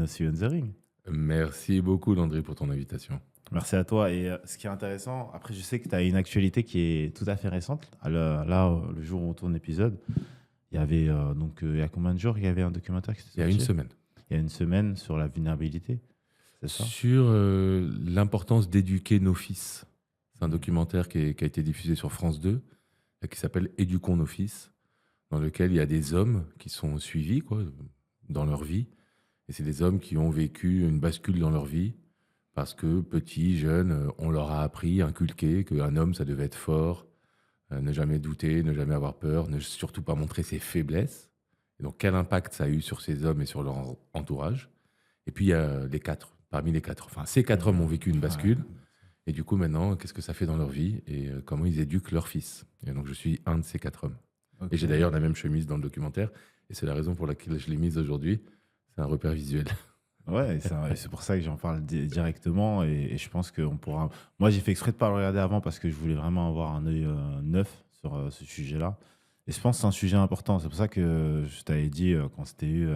à See You in the Ring. Merci beaucoup, Landry, pour ton invitation. Merci à toi. Et ce qui est intéressant, après, je sais que tu as une actualité qui est tout à fait récente. Le jour où on tourne l'épisode, il y avait il y a combien de jours il y avait un documentaire qui s'est Il y a une sorti? semaine. Il y a une semaine sur la vulnérabilité, c'est ça? Sur l'importance d'éduquer nos fils. C'est un documentaire qui a été diffusé sur France 2, qui s'appelle Éduquons nos fils, dans lequel il y a des hommes qui sont suivis dans leur vie. Et c'est des hommes qui ont vécu une bascule dans leur vie parce que, petits, jeunes, on leur a appris, inculqué qu'un homme, ça devait être fort, ne jamais douter, ne jamais avoir peur, ne surtout pas montrer ses faiblesses. Et donc, quel impact ça a eu sur ces hommes et sur leur entourage. Et puis, il y a parmi les quatre, enfin, ces quatre hommes ont vécu une bascule. Et du coup, maintenant, qu'est-ce que ça fait dans leur vie et comment ils éduquent leurs fils. Et donc, je suis un de ces quatre hommes. Ok. Et j'ai d'ailleurs la même chemise dans le documentaire. Et c'est la raison pour laquelle je l'ai mise aujourd'hui. C'est un repère visuel. Ouais, et c'est pour ça que j'en parle directement et je pense qu'on pourra. Moi, j'ai fait exprès de pas le regarder avant parce que je voulais vraiment avoir un œil neuf sur ce sujet-là. Et je pense que c'est un sujet important. C'est pour ça que je t'avais dit quand c'était eu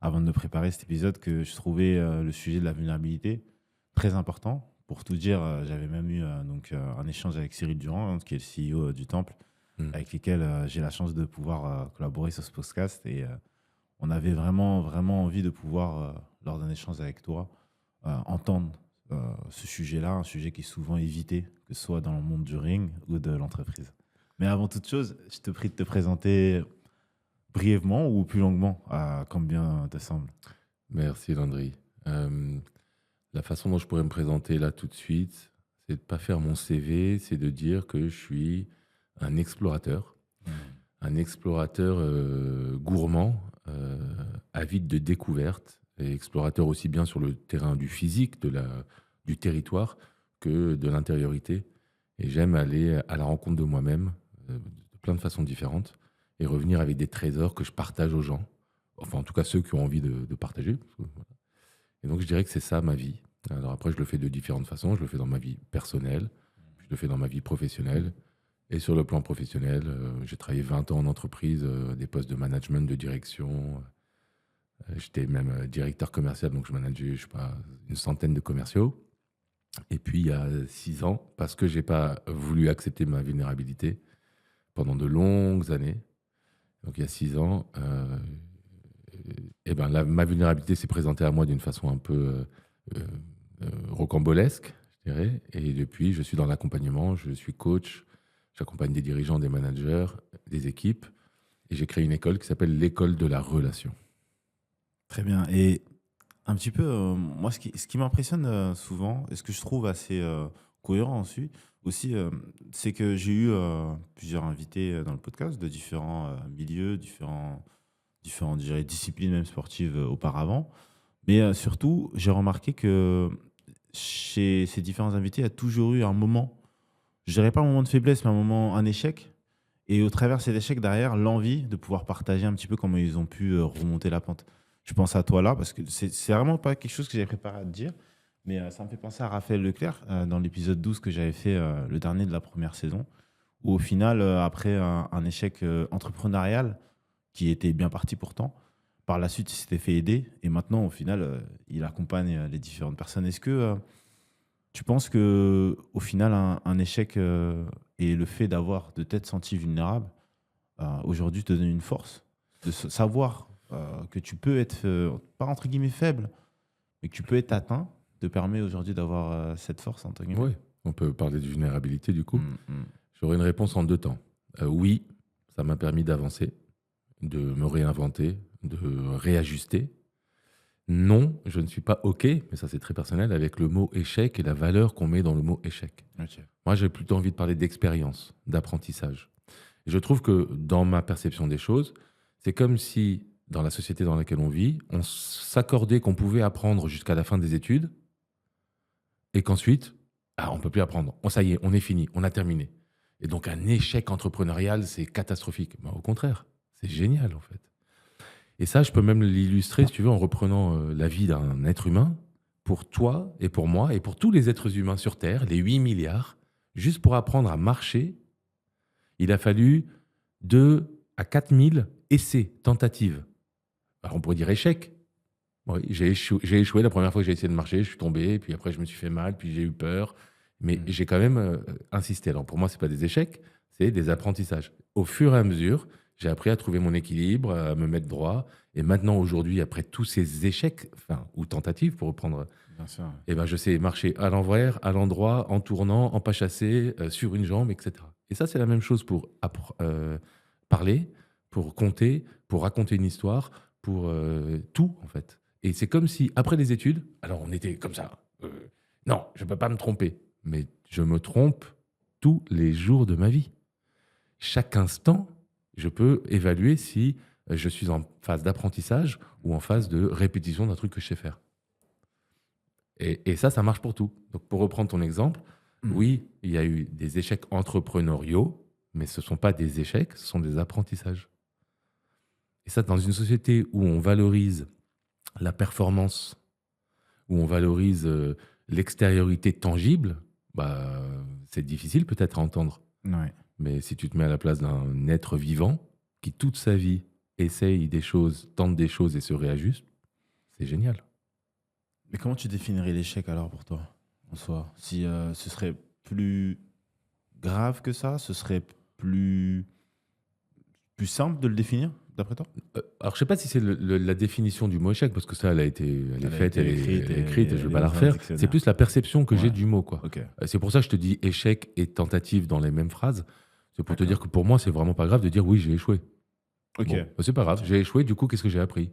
avant de préparer cet épisode que je trouvais le sujet de la vulnérabilité très important. Pour tout dire, j'avais même eu un échange avec Cyril Durand, qui est le CEO du Temple, Mm. avec lequel j'ai la chance de pouvoir collaborer sur ce podcast et on avait vraiment, vraiment envie de pouvoir, lors d'un échange avec toi, entendre ce sujet-là, un sujet qui est souvent évité, que ce soit dans le monde du ring ou de l'entreprise. Mais avant toute chose, je te prie de te présenter brièvement ou plus longuement, comme bien te semble. Merci, Landry. La façon dont je pourrais me présenter là tout de suite, c'est de ne pas faire mon CV, c'est de dire que je suis un explorateur. Un explorateur gourmand, avide de découvertes, et explorateur aussi bien sur le terrain du physique, du territoire, que de l'intériorité. Et j'aime aller à la rencontre de moi-même, de plein de façons différentes, et revenir avec des trésors que je partage aux gens. Enfin, en tout cas, ceux qui ont envie de partager. Voilà. Et donc, je dirais que c'est ça ma vie. Alors après, je le fais de différentes façons. Je le fais dans ma vie personnelle, je le fais dans ma vie professionnelle. Et sur le plan professionnel, j'ai travaillé 20 ans en entreprise, des postes de management, de direction. J'étais même directeur commercial, donc je manageais, je sais pas, une centaine de commerciaux. Et puis, il y a 6 ans, parce que j'ai pas voulu accepter ma vulnérabilité pendant de longues années, donc il y a 6 ans, ma vulnérabilité s'est présentée à moi d'une façon un peu rocambolesque, je dirais. Et depuis, je suis dans l'accompagnement, je suis coach, j'accompagne des dirigeants, des managers, des équipes. Et j'ai créé une école qui s'appelle l'école de la relation. Très bien. Et un petit peu, moi, ce qui m'impressionne souvent, et ce que je trouve assez cohérent aussi, c'est que j'ai eu plusieurs invités dans le podcast de différents milieux, différentes, je dirais, disciplines, même sportives auparavant. Mais surtout, j'ai remarqué que chez ces différents invités, il y a toujours eu un moment, je dirais pas un moment de faiblesse, mais un échec. Et au travers de cet échec, derrière, l'envie de pouvoir partager un petit peu comment ils ont pu remonter la pente. Je pense à toi là, parce que c'est vraiment pas quelque chose que j'avais préparé à te dire, mais ça me fait penser à Raphaël Leclerc dans l'épisode 12 que j'avais fait, le dernier de la première saison, où au final, après un échec entrepreneurial, qui était bien parti pourtant, par la suite, il s'était fait aider, et maintenant, au final, il accompagne les différentes personnes. Est-ce que tu penses que au final, un échec et le fait de t'être senti vulnérable, aujourd'hui te donne une force de savoir que tu peux être, pas entre guillemets faible, mais que tu peux être atteint, te permet aujourd'hui d'avoir cette force, entre guillemets? Oui, on peut parler de vulnérabilité du coup. Mm. J'aurais une réponse en 2 temps. Oui, ça m'a permis d'avancer, de me réinventer, de réajuster. Non, je ne suis pas OK, mais ça c'est très personnel, avec le mot échec et la valeur qu'on met dans le mot échec. Ok. Moi, j'ai plutôt envie de parler d'expérience, d'apprentissage. Et je trouve que dans ma perception des choses, c'est comme si, dans la société dans laquelle on vit, on s'accordait qu'on pouvait apprendre jusqu'à la fin des études et qu'ensuite, on ne peut plus apprendre. Ça y est, on est fini, on a terminé. Et donc, un échec entrepreneurial, c'est catastrophique. Au contraire, c'est génial en fait. Et ça, je peux même l'illustrer, si tu veux, en reprenant la vie d'un être humain, pour toi et pour moi et pour tous les êtres humains sur Terre, les 8 milliards, juste pour apprendre à marcher, il a fallu 2 à 4 000 essais, tentatives. Alors on pourrait dire échec, Oui, j'ai échoué la première fois que j'ai essayé de marcher, je suis tombé, puis après je me suis fait mal, puis j'ai eu peur. Mais Mm. j'ai quand même insisté. Alors pour moi, c'est pas des échecs, c'est des apprentissages. Au fur et à mesure, j'ai appris à trouver mon équilibre, à me mettre droit. Et maintenant, aujourd'hui, après tous ces échecs, enfin, ou tentatives pour reprendre, Bien sûr. eh ben, je sais marcher à l'envers, à l'endroit, en tournant, en pas chassé, sur une jambe, etc. Et ça, c'est la même chose pour parler, pour compter, pour raconter une histoire, pour tout, en fait. Et c'est comme si, après les études, alors on était comme ça. Non, je ne peux pas me tromper. Mais je me trompe tous les jours de ma vie. Chaque instant, je peux évaluer si je suis en phase d'apprentissage ou en phase de répétition d'un truc que je sais faire. Et ça marche pour tout. Donc, pour reprendre ton exemple, Mm. oui, il y a eu des échecs entrepreneuriaux, mais ce ne sont pas des échecs, ce sont des apprentissages. Et ça, dans une société où on valorise la performance, où on valorise l'extériorité tangible, bah, c'est difficile peut-être à entendre. Ouais. Mais si tu te mets à la place d'un être vivant qui, toute sa vie, essaye des choses, tente des choses et se réajuste, c'est génial. Mais comment tu définirais l'échec alors pour toi, en soi? Si ce serait plus grave que ça, ce serait plus, plus simple de le définir, d'après toi? Alors, je sais pas si c'est la définition du mot échec, parce que ça, elle est Elle a faite, été écrite elle est et écrite, et je elle vais est pas la dans un refaire. C'est dictionnaire. plus la perception que j'ai Ouais, du mot, quoi. ok, C'est pour ça que je te dis échec et tentative dans les mêmes phrases. C'est pour te d'accord. dire que pour moi, c'est vraiment pas grave de dire oui, j'ai échoué. Ok, Bon, bah, c'est pas grave, ok. j'ai échoué, du coup, qu'est-ce que j'ai appris?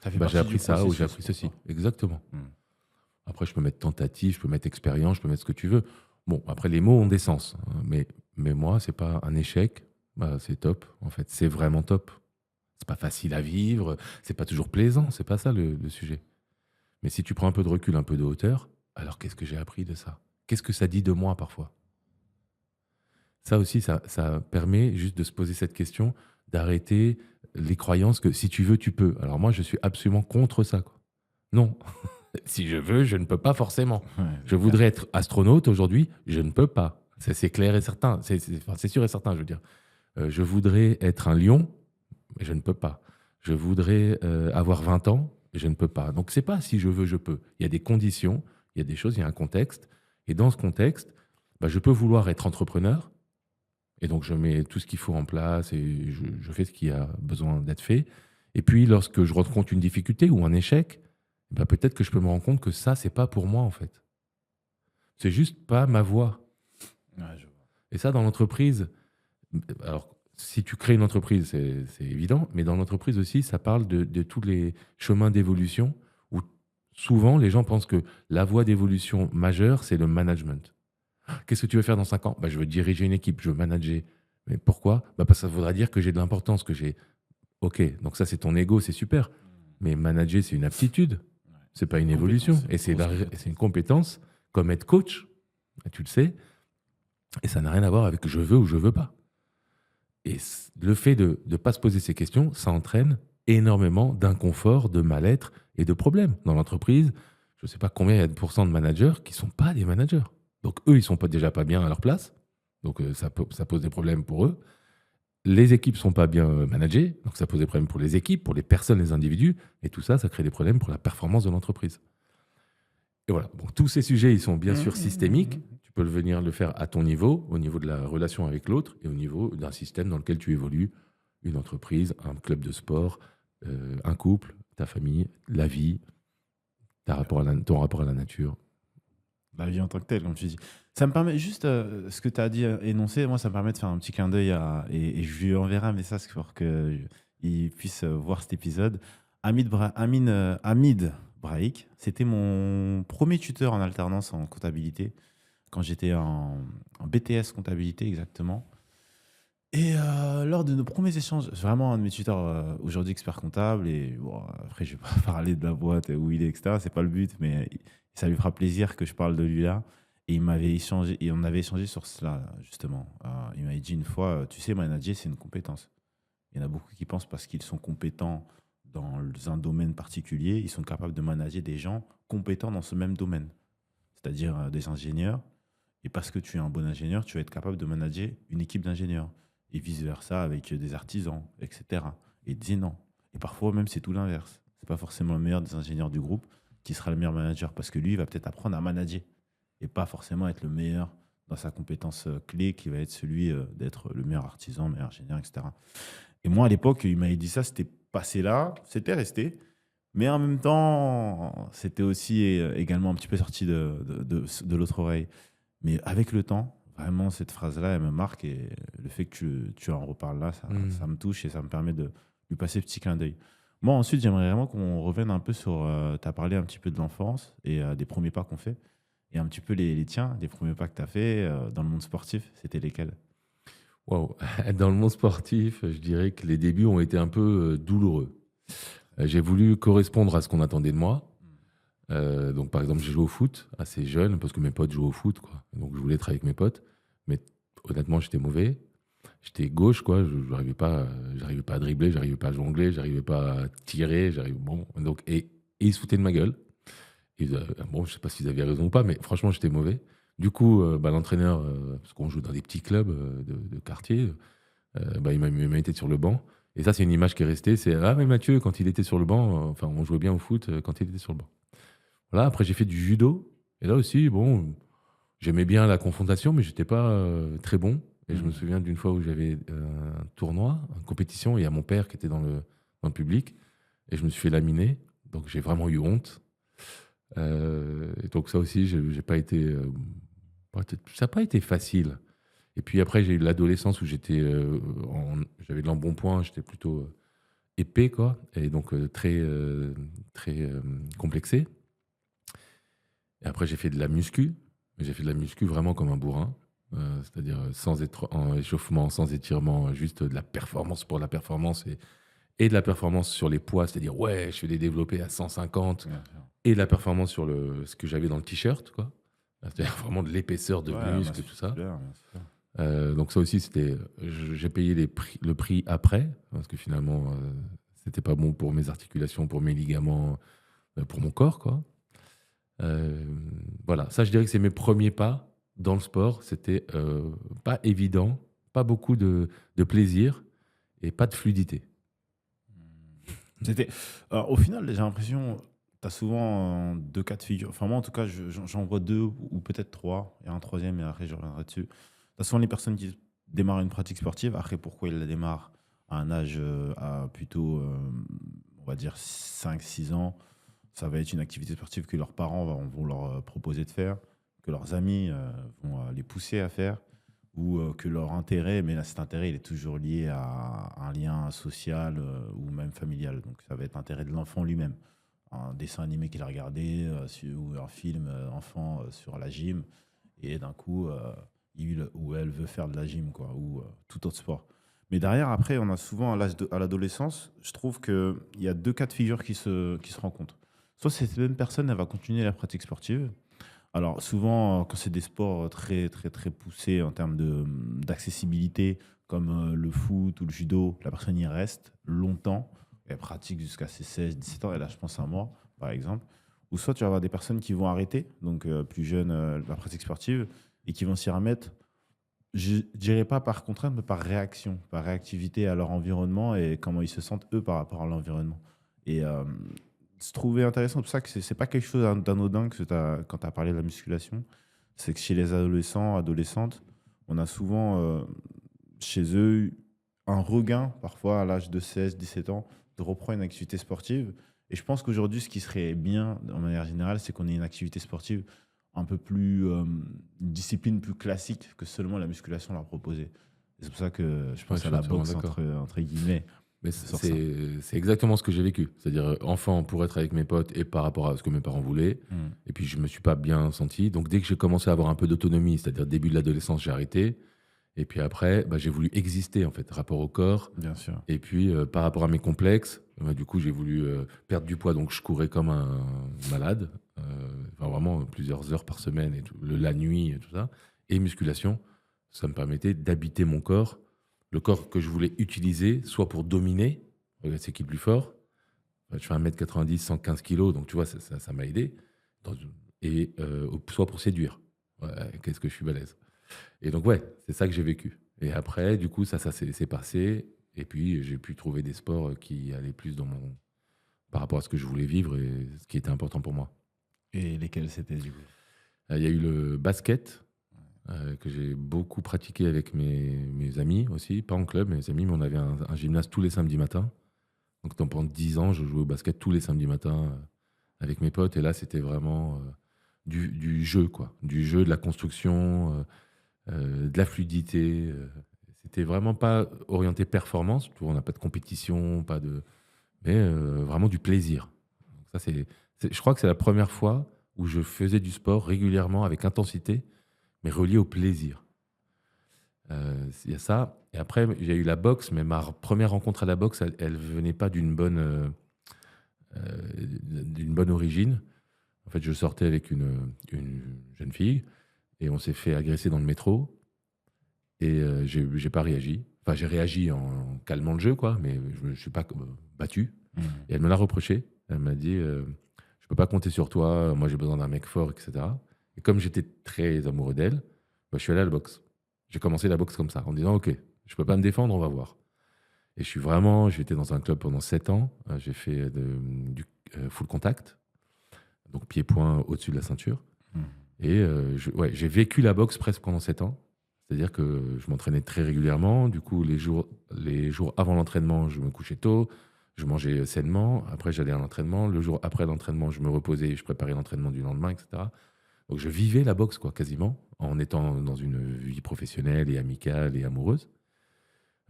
Ça fait Bah, j'ai partie du appris ça ou j'ai processus appris pour ceci. toi. Exactement. Hmm. Après, je peux mettre tentative, je peux mettre expérience, je peux mettre ce que tu veux. Bon, après, les mots ont des sens, hein, mais moi, c'est pas un échec. Bah, c'est top, en fait. C'est vraiment top. C'est pas facile à vivre, c'est pas toujours plaisant, c'est pas ça le sujet. Mais si tu prends un peu de recul, un peu de hauteur, alors qu'est-ce que j'ai appris de ça? Qu'est-ce que ça dit de moi parfois? Ça aussi, ça permet juste de se poser cette question, d'arrêter les croyances que si tu veux, tu peux. Alors moi, je suis absolument contre ça, quoi. Non, si je veux, je ne peux pas forcément. Ouais, Je c'est clair. voudrais être astronaute aujourd'hui, je ne peux pas. C'est clair et certain, enfin, c'est sûr et certain, je veux dire. Je voudrais être un lion, mais je ne peux pas. Je voudrais avoir 20 ans, et je ne peux pas. Donc, c'est pas si je veux, je peux. Il y a des conditions, il y a des choses, il y a un contexte. Et dans ce contexte, bah, je peux vouloir être entrepreneur. Et donc, je mets tout ce qu'il faut en place et je fais ce qui a besoin d'être fait. Et puis, lorsque je rencontre une difficulté ou un échec, bah, peut-être que je peux me rendre compte que ça, c'est pas pour moi, en fait. C'est juste pas ma voie. Ouais, je vois. Et ça, dans l'entreprise, alors, si tu crées une entreprise, c'est évident, mais dans l'entreprise aussi, ça parle de tous les chemins d'évolution où souvent les gens pensent que la voie d'évolution majeure, c'est le management. Qu'est-ce que tu veux faire dans 5 ans? Bah, je veux diriger une équipe, je veux manager. Mais pourquoi? Bah, parce que ça voudra dire que j'ai de l'importance, que j'ai. Ok, donc ça, c'est ton ego, c'est super. Mais manager, c'est une aptitude, Ouais. c'est pas une Compétence, évolution. c'est Et une grosse c'est une compétence. compétence, comme être coach, tu le sais, et ça n'a rien à voir avec je veux ou je veux pas. Et le fait de ne pas se poser ces questions, ça entraîne énormément d'inconfort, de mal-être et de problèmes dans l'entreprise. Je ne sais pas combien il y a de pourcents de managers qui ne sont pas des managers. Donc eux, ils ne sont pas, déjà pas bien à leur place. Donc ça pose des problèmes pour eux. Les équipes ne sont pas bien managées. Donc ça pose des problèmes pour les équipes, pour les personnes, les individus. Et tout ça, ça crée des problèmes pour la performance de l'entreprise. Et voilà. Donc, tous ces sujets, ils sont bien sûr systémiques. Tu peux venir le faire à ton niveau, au niveau de la relation avec l'autre et au niveau d'un système dans lequel tu évolues, une entreprise, un club de sport, un couple, ta famille, la vie, ton rapport à la nature. La vie en tant que telle, comme tu dis. Ça me permet juste, ce que tu as dit, énoncé, moi, ça me permet de faire un petit clin d'œil et je lui enverrai un message pour qu'il puisse voir cet épisode. Hamid Brahik, c'était mon premier tuteur en alternance en comptabilité, quand j'étais en BTS comptabilité exactement. Et lors de nos premiers échanges, c'est vraiment un de mes tuteurs aujourd'hui expert comptable. Et bon, après, je vais pas parler de la boîte où il est, etc. C'est pas le but, mais ça lui fera plaisir que je parle de lui là. Et il m'avait échangé, et on avait échangé sur cela justement. Il m'avait dit une fois, tu sais, manager, c'est une compétence. Il y en a beaucoup qui pensent parce qu'ils sont compétents dans un domaine particulier, ils sont capables de manager des gens compétents dans ce même domaine, c'est-à-dire des ingénieurs. Et parce que tu es un bon ingénieur, tu vas être capable de manager une équipe d'ingénieurs. Et vice-versa avec des artisans, etc. Et il disait non. Et parfois même, c'est tout l'inverse. c'est pas forcément le meilleur des ingénieurs du groupe qui sera le meilleur manager parce que lui, il va peut-être apprendre à manager et pas forcément être le meilleur dans sa compétence clé qui va être celui d'être le meilleur artisan, meilleur ingénieur, etc. Et moi, à l'époque, il m'avait dit ça, c'était passé là, c'était resté. Mais en même temps, c'était aussi également un petit peu sorti de l'autre oreille. Mais avec le temps, vraiment, cette phrase-là, elle me marque et le fait que tu en reparles là, ça me touche et ça me permet de lui passer ce petit clin d'œil. Moi, ensuite, j'aimerais vraiment qu'on revienne un peu sur. Tu as parlé un petit peu de l'enfance et des premiers pas qu'on fait. Et un petit peu les tiens, les premiers pas que tu as fait dans le monde sportif, c'était lesquels? Waouh! Dans le monde sportif, je dirais que les débuts ont été un peu douloureux. J'ai voulu correspondre à ce qu'on attendait de moi. Donc, par exemple, j'ai joué au foot assez jeune parce que mes potes jouaient au foot, quoi. Donc, je voulais être avec mes potes. Mais honnêtement, j'étais mauvais. J'étais gauche, quoi. Je j'arrivais pas à dribbler, j'arrivais pas à jongler, j'arrivais pas à tirer. Bon, donc, et ils se foutaient de ma gueule. Bon, je sais pas s'ils avaient raison ou pas, mais franchement, j'étais mauvais. Du coup, l'entraîneur, parce qu'on joue dans des petits clubs de quartier, il m'a été sur le banc. Et ça, c'est une image qui est restée. C'est ah mais Mathieu, quand il était sur le banc, enfin, on jouait bien au foot quand il était sur le banc. Voilà. Après, j'ai fait du judo. Et là aussi, bon, j'aimais bien la confrontation, mais j'étais pas très bon. Et je me souviens d'une fois où j'avais un tournoi, une compétition, et il y a mon père qui était dans le public, et je me suis fait laminer. Donc j'ai vraiment eu honte. Et donc ça aussi, j'ai pas été, ça n'a pas été facile. Et puis après, j'ai eu l'adolescence où j'avais de l'embonpoint, j'étais plutôt épais, quoi, et donc très complexé. Et après, j'ai fait de la muscu, mais j'ai fait de la muscu vraiment comme un bourrin, c'est-à-dire sans être en échauffement, sans étirement, juste de la performance pour la performance et de la performance sur les poids, c'est-à-dire ouais, je fais des développés à 150 Ouais, et de la performance sur ce que j'avais dans le t-shirt, quoi. C'est-à-dire vraiment de l'épaisseur de ouais, muscle et tout ça. musculaire, bien sûr. Donc ça aussi, j'ai payé le prix après, parce que finalement, c'était pas bon pour mes articulations, pour mes ligaments, pour mon corps, quoi. Euh, voilà, ça je dirais que c'est mes premiers pas dans le sport. C'était pas évident, pas beaucoup de plaisir et pas de fluidité. C'était, au final, j'ai l'impression, tu as souvent deux cas de figure. Enfin, moi, en tout cas, j'en vois deux ou peut-être trois, et un troisième, et après, je reviendrai dessus. Tu as souvent les personnes qui démarrent une pratique sportive. Après, pourquoi ils la démarrent à un âge plutôt, on va dire, 5 6 ans. Ça va être une activité sportive que leurs parents vont leur proposer de faire, que leurs amis vont les pousser à faire, ou que leur intérêt, mais là cet intérêt il est toujours lié à un lien social ou même familial. Donc ça va être l'intérêt de l'enfant lui-même. Un dessin animé qu'il a regardé ou un film enfant sur la gym, et d'un coup il ou elle veut faire de la gym quoi, ou tout autre sport. Mais derrière, après, on a souvent à l'adolescence, je trouve qu'il y a deux cas de figure qui se rencontrent. Soit cette même personne, elle va continuer la pratique sportive. Alors souvent, quand c'est des sports très, très, très poussés en termes d'accessibilité, comme le foot ou le judo, la personne y reste longtemps. Elle pratique jusqu'à ses 16 17 ans. Et là, je pense à moi, par exemple. Ou soit tu vas avoir des personnes qui vont arrêter, donc plus jeunes, la pratique sportive, et qui vont s'y remettre, je dirais pas par contrainte, mais par réaction, par réactivité à leur environnement et comment ils se sentent eux par rapport à l'environnement. Et se trouver intéressant, c'est pour ça que c'est pas quelque chose d'anodin que quand tu as parlé de la musculation. C'est que chez les adolescents, adolescentes, on a souvent chez eux un regain, parfois à l'âge de 16 17 ans, de reprendre une activité sportive. Et je pense qu'aujourd'hui, ce qui serait bien, de manière générale, c'est qu'on ait une activité sportive un peu plus, une discipline plus classique que seulement la musculation leur proposer. Et c'est pour ça que je Ouais, pense je à suis la entièrement boxe, d'accord. entre guillemets, Mais sur ça. c'est exactement ce que j'ai vécu. C'est-à-dire, enfant, pour être avec mes potes et par rapport à ce que mes parents voulaient. Mm. Et puis, je me suis pas bien senti. Donc, dès que j'ai commencé à avoir un peu d'autonomie, c'est-à-dire début de l'adolescence, j'ai arrêté. Et puis après, j'ai voulu exister, en fait, rapport au corps. Bien sûr. Et puis, par rapport à mes complexes, du coup, j'ai voulu perdre du poids. Donc, je courais comme un malade. Enfin, vraiment, plusieurs heures par semaine, et tout, la nuit, et tout ça. Et musculation, ça me permettait d'habiter mon corps, le corps que je voulais utiliser, soit pour dominer, regarde, c'est qui le plus fort. Je fais 1m90, 115 kilos, donc tu vois, ça m'a aidé. Dans et soit pour séduire. Ouais, qu'est-ce que je suis balèze. Et donc, ouais, c'est ça que j'ai vécu. Et après, du coup, ça c'est passé. Et puis, j'ai pu trouver des sports qui allaient plus par rapport à ce que je voulais vivre et ce qui était important pour moi. Et lesquels c'était du coup? Il y a eu le basket, que j'ai beaucoup pratiqué avec mes amis aussi, pas en club, mes amis, mais on avait un gymnase tous les samedis matins. Donc pendant 10 ans, je jouais au basket tous les samedis matins avec mes potes. Et là, c'était vraiment du jeu, quoi. Du jeu, de la construction, de la fluidité. C'était vraiment pas orienté performance. Tu vois, on n'a pas de compétition, pas de... mais vraiment du plaisir. Donc ça, je crois que c'est la première fois où je faisais du sport régulièrement avec intensité, mais relié au plaisir. Il y a ça. Et après, j'ai eu la boxe, mais ma première rencontre à la boxe, elle venait pas d'une bonne origine. En fait, je sortais avec une jeune fille et on s'est fait agresser dans le métro. Et j'ai pas réagi. Enfin, j'ai réagi en calmant le jeu, quoi, mais je ne suis pas battu. Et elle me l'a reproché. Elle m'a dit je peux pas compter sur toi, moi j'ai besoin d'un mec fort, etc. Et comme j'étais très amoureux d'elle, bah, je suis allé à la boxe. J'ai commencé la boxe comme ça, en disant ok, je peux pas me défendre, on va voir. Et j'étais dans un club pendant 7 ans. J'ai fait du full contact, donc pied-point au-dessus de la ceinture. Et ouais, j'ai vécu la boxe presque pendant 7 ans. C'est-à-dire que je m'entraînais très régulièrement. Du coup, les jours avant l'entraînement, je me couchais tôt, je mangeais sainement. Après, j'allais à l'entraînement. Le jour après l'entraînement, je me reposais et je préparais l'entraînement du lendemain, etc. Donc, je vivais la boxe, quoi, quasiment, en étant dans une vie professionnelle et amicale et amoureuse.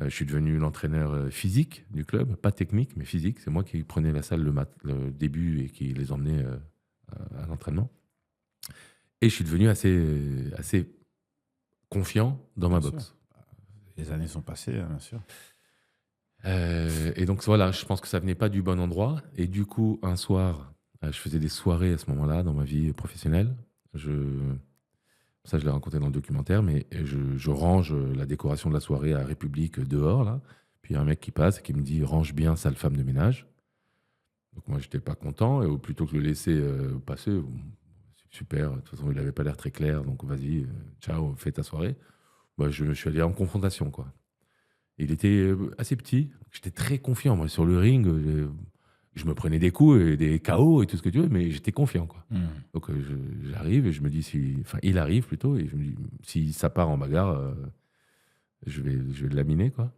Je suis devenu l'entraîneur physique du club, pas technique, mais physique. C'est moi qui prenais la salle le début et qui les emmenais à l'entraînement. Et je suis devenu assez confiant dans ma Bien sûr. boxe. Les années sont passées, hein, bien sûr. Et donc voilà, je pense que ça venait pas du bon endroit. Et du coup, un soir, je faisais des soirées à ce moment-là dans ma vie professionnelle. Ça, je l'ai raconté dans le documentaire, mais je range la décoration de la soirée à République dehors, là. Puis il y a un mec qui passe et qui me dit range bien, sale femme de ménage. Donc moi, j'étais pas content. Et plutôt que le laisser passer, super, de toute façon, il avait pas l'air très clair. Donc vas-y, ciao, fais ta soirée. Bah, je suis allé en confrontation, quoi. Il était assez petit. J'étais très confiant. Moi, sur le ring, je me prenais des coups et des KO et tout ce que tu veux, mais j'étais confiant, quoi. Donc, j'arrive et je me dis, enfin, il arrive plutôt, et je me dis, si ça part en bagarre, je vais le laminer, quoi.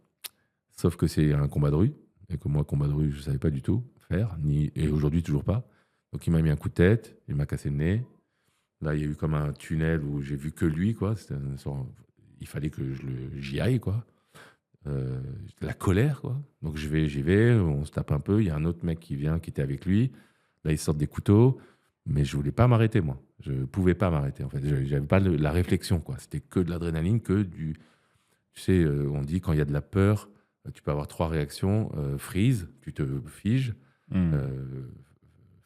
Sauf que c'est un combat de rue, et que moi, combat de rue, je ne savais pas du tout faire, et aujourd'hui, toujours pas. Donc, il m'a mis un coup de tête, il m'a cassé le nez. Là, il y a eu comme un tunnel où j'ai vu que lui, quoi. Il fallait que j'y aille, quoi. La colère, quoi. Donc j'y vais, on se tape un peu. Il y a un autre mec qui vient, qui était avec lui. Là, ils sortent des couteaux, mais je voulais pas m'arrêter, moi. Je pouvais pas m'arrêter, en fait. J'avais pas la réflexion, quoi. C'était que de l'adrénaline, que du. Tu sais, on dit quand il y a de la peur, tu peux avoir 3 réactions. Freeze, tu te figes.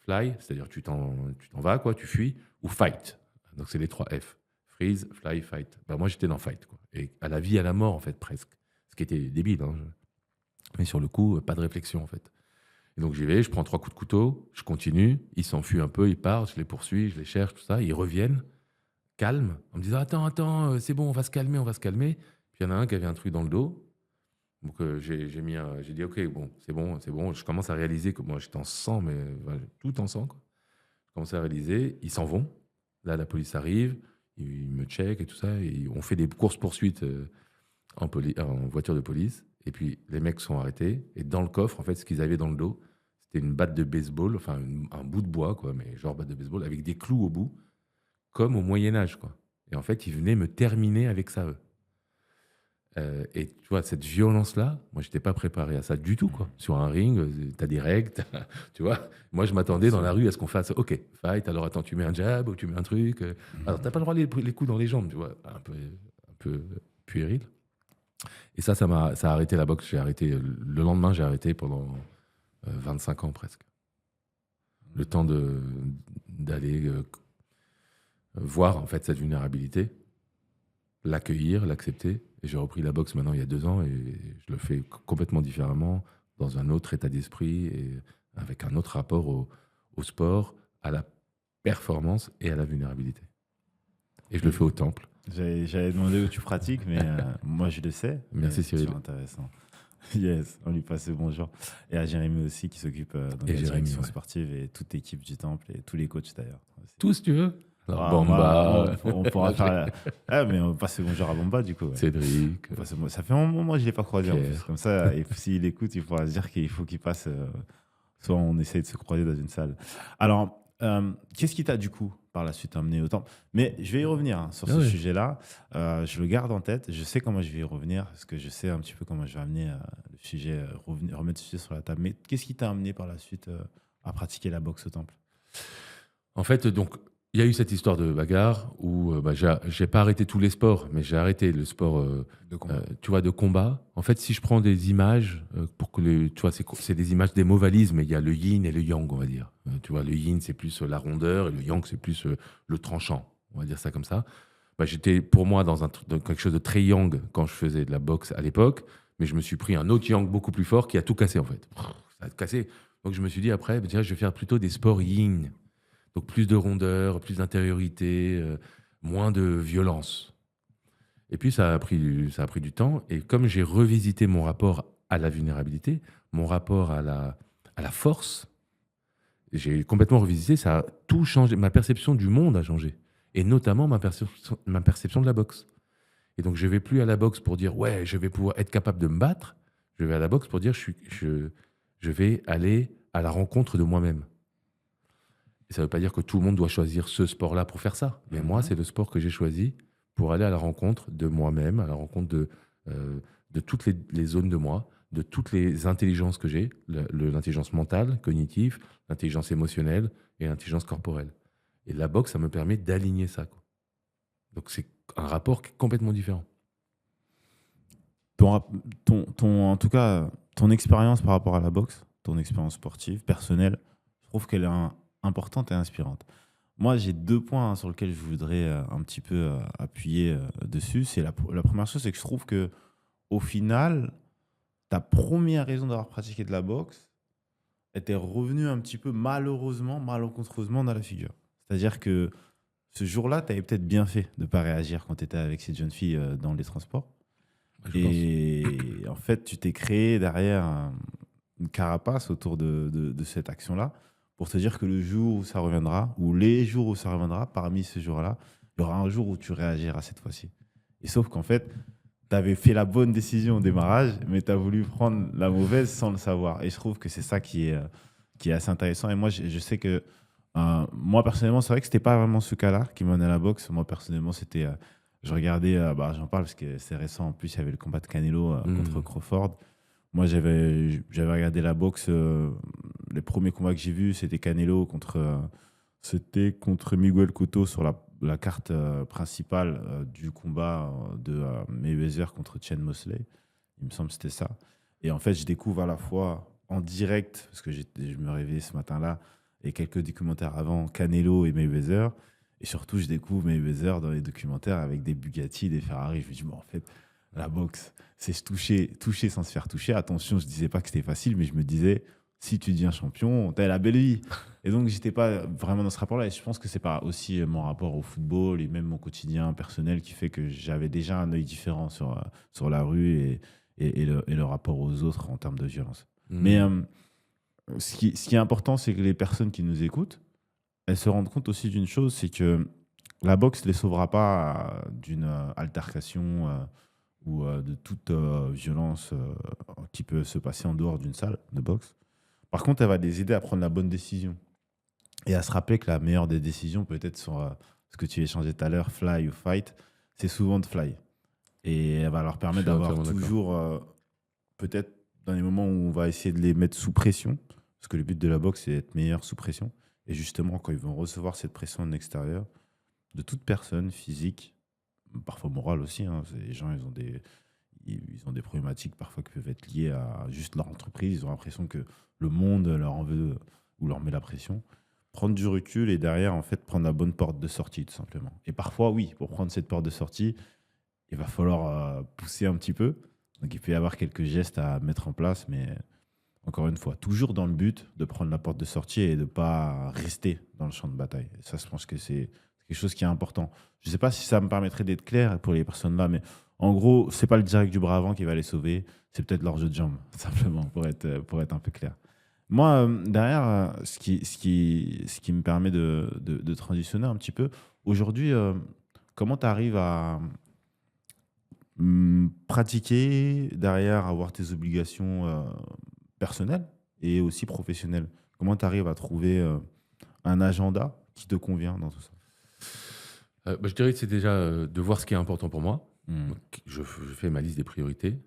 Fly, c'est-à-dire tu t'en vas, quoi, tu fuis. Ou fight. Donc c'est les 3 F. Freeze, fly, fight. Ben, moi, j'étais dans fight, quoi. Et à la vie, à la mort, en fait, presque. Ce qui était débile, hein. Mais sur le coup, pas de réflexion, en fait. Et donc j'y vais, je prends 3 coups de couteau, je continue, ils s'enfuient un peu, ils partent, je les poursuis, je les cherche, tout ça, ils reviennent, calmes, en me disant attends, c'est bon, on va se calmer, on va se calmer. Puis il y en a un qui avait un truc dans le dos, donc j'ai dit ok, bon, c'est bon, c'est bon. Je commence à réaliser que moi j'étais en sang, mais voilà, tout en sang, quoi. Je commence à réaliser, ils s'en vont. Là, la police arrive, ils me checkent et tout ça, et on fait des courses-poursuites en voiture de police. Et puis, les mecs sont arrêtés. Et dans le coffre, en fait, ce qu'ils avaient dans le dos, c'était une batte de baseball, enfin, un bout de bois, quoi, mais genre batte de baseball, avec des clous au bout, comme au Moyen-Âge, quoi. Et en fait, ils venaient me terminer avec ça, eux. Et tu vois, cette violence-là, moi, j'étais pas préparé à ça du tout, quoi. Sur un ring, tu as des règles, tu vois. Moi, je m'attendais dans la rue à ce qu'on fasse, OK, fight, alors attends, tu mets un jab ou tu mets un truc. Alors, t'as pas le droit de les coups dans les jambes, tu vois. Un peu puéril. Et ça a arrêté la boxe. J'ai arrêté, le lendemain, j'ai arrêté pendant 25 ans presque. Le temps d'aller voir en fait cette vulnérabilité, l'accueillir, l'accepter. Et j'ai repris la boxe maintenant il y a 2 ans et je le fais complètement différemment, dans un autre état d'esprit et avec un autre rapport au sport, à la performance et à la vulnérabilité. Et je le fais au temple. J'avais demandé où tu pratiques, mais moi je le sais. Merci Cyril. C'est intéressant. Yes, on lui passe le bonjour. Et à Jérémy aussi, qui s'occupe de Et la Jérémy, direction ouais. sportive et toute l'équipe du Temple et tous les coachs d'ailleurs. Aussi. Tout, si tu veux. Alors, Ah, Bamba, on pourra faire. Ah, mais on passe le bonjour à Bamba du coup. Ouais. Cédric, Ça fait un moment, moi, je ne l'ai pas croisé en plus. Pierre. Comme ça, et s'il écoute, il pourra se dire qu'il faut qu'il passe. Soit on essaye de se croiser dans une salle. Alors, qu'est-ce qui t'a du coup, par la suite, amené au Temple? Mais je vais y revenir hein, sur Ah ce ouais. sujet-là. Je le garde en tête. Je sais comment je vais y revenir, parce que je sais un petit peu comment je vais amener le sujet, remettre le sujet sur la table. Mais qu'est-ce qui t'a amené par la suite à pratiquer la boxe au Temple? En fait, donc, il y a eu cette histoire de bagarre où j'ai pas arrêté tous les sports, mais j'ai arrêté le sport, De combat. tu vois, de combat. En fait, si je prends des images, pour que tu vois, c'est des images d'hémovalisme, mais il y a le yin et le yang, on va dire. Tu vois, le yin, c'est plus la rondeur et le yang, c'est plus le tranchant. On va dire ça comme ça. J'étais, pour moi, dans quelque chose de très yang quand je faisais de la boxe à l'époque, mais je me suis pris un autre yang beaucoup plus fort qui a tout cassé, en fait. Ça a cassé. Donc, je me suis dit, après, tiens, je vais faire plutôt des sports yin. Donc plus de rondeur, plus d'intériorité, moins de violence. Et puis ça a pris du temps. Et comme j'ai revisité mon rapport à la vulnérabilité, mon rapport à la force, j'ai complètement revisité, ça a tout changé. Ma perception du monde a changé. Et notamment ma perception de la boxe. Et donc je ne vais plus à la boxe pour dire ouais, je vais pouvoir être capable de me battre. Je vais à la boxe pour dire je vais aller à la rencontre de moi-même. Et ça ne veut pas dire que tout le monde doit choisir ce sport-là pour faire ça. Mais moi, c'est le sport que j'ai choisi pour aller à la rencontre de moi-même, à la rencontre de toutes les zones de moi, de toutes les intelligences que j'ai, l'intelligence mentale, cognitive, l'intelligence émotionnelle et l'intelligence corporelle. Et la boxe, ça me permet d'aligner ça, quoi. Donc c'est un rapport qui est complètement différent. En tout cas, ton expérience par rapport à la boxe, ton expérience sportive, personnelle, je trouve qu'elle est importante et inspirante. Moi, j'ai deux points sur lesquels je voudrais un petit peu appuyer dessus. C'est la première chose, c'est que je trouve que au final, ta première raison d'avoir pratiqué de la boxe était revenue un petit peu malheureusement, malencontreusement dans la figure. C'est-à-dire que ce jour-là, tu avais peut-être bien fait de ne pas réagir quand tu étais avec cette jeune fille dans les transports. Je pense. Et en fait, tu t'es créé derrière une carapace autour de cette action-là pour te dire que le jour où ça reviendra, ou les jours où ça reviendra, parmi ces jours-là, il y aura un jour où tu réagiras cette fois-ci. Et sauf qu'en fait, tu avais fait la bonne décision au démarrage, mais tu as voulu prendre la mauvaise sans le savoir. Et je trouve que c'est ça qui est assez intéressant. Et moi, je sais que moi, personnellement, c'est vrai que c'était pas vraiment ce cas-là qui m'en à la boxe. Moi, personnellement, c'était... je regardais, j'en parle parce que c'est récent. En plus, il y avait le combat de Canelo contre Crawford. Moi, j'avais regardé la boxe. Les premiers combats que j'ai vus, c'était Canelo c'était contre Miguel Cotto sur la carte principale du combat de Mayweather contre Chen Mosley. Il me semble que c'était ça. Et en fait, je découvre à la fois en direct, parce que je me réveillais ce matin-là, et quelques documentaires avant, Canelo et Mayweather. Et surtout, je découvre Mayweather dans les documentaires avec des Bugatti, des Ferrari. Je me dis, bon, en fait, la boxe, c'est se toucher sans se faire toucher. Attention, je ne disais pas que c'était facile, mais je me disais, si tu deviens champion, t'as la belle vie. Et donc, j'étais pas vraiment dans ce rapport-là. Et je pense que c'est pas aussi mon rapport au football et même mon quotidien personnel qui fait que j'avais déjà un œil différent sur la rue et le rapport aux autres en termes de violence. Mais ce qui est important, c'est que les personnes qui nous écoutent, elles se rendent compte aussi d'une chose, c'est que la boxe ne les sauvera pas d'une altercation ou de toute violence qui peut se passer en dehors d'une salle de boxe. Par contre, elle va les aider à prendre la bonne décision et à se rappeler que la meilleure des décisions, peut-être sur ce que tu échangeais tout à l'heure, fly ou fight, c'est souvent de fly. Et elle va leur permettre d'avoir toujours, peut-être dans les moments où on va essayer de les mettre sous pression, parce que le but de la boxe, c'est d'être meilleur sous pression. Et justement, quand ils vont recevoir cette pression de l'extérieur, de toute personne, physique, parfois morale aussi, hein, les gens, ils ont des problématiques parfois qui peuvent être liées à juste leur entreprise. Ils ont l'impression que le monde leur en veut ou leur met la pression. Prendre du recul et derrière, en fait, prendre la bonne porte de sortie, tout simplement. Et parfois, oui, pour prendre cette porte de sortie, il va falloir pousser un petit peu. Donc, il peut y avoir quelques gestes à mettre en place, mais encore une fois, toujours dans le but de prendre la porte de sortie et de ne pas rester dans le champ de bataille. Et ça, je pense que c'est quelque chose qui est important. Je ne sais pas si ça me permettrait d'être clair pour les personnes là, mais En gros, c'est pas le direct du bras avant qui va les sauver, c'est peut-être leur jeu de jambes, simplement, pour être un peu clair. Moi, derrière, ce qui me permet de transitionner un petit peu, aujourd'hui, comment tu arrives à pratiquer, derrière, avoir tes obligations personnelles et aussi professionnelles? Comment tu arrives à trouver un agenda qui te convient dans tout ça? Je dirais que c'est déjà de voir ce qui est important pour moi. Hmm. Donc, je fais ma liste des priorités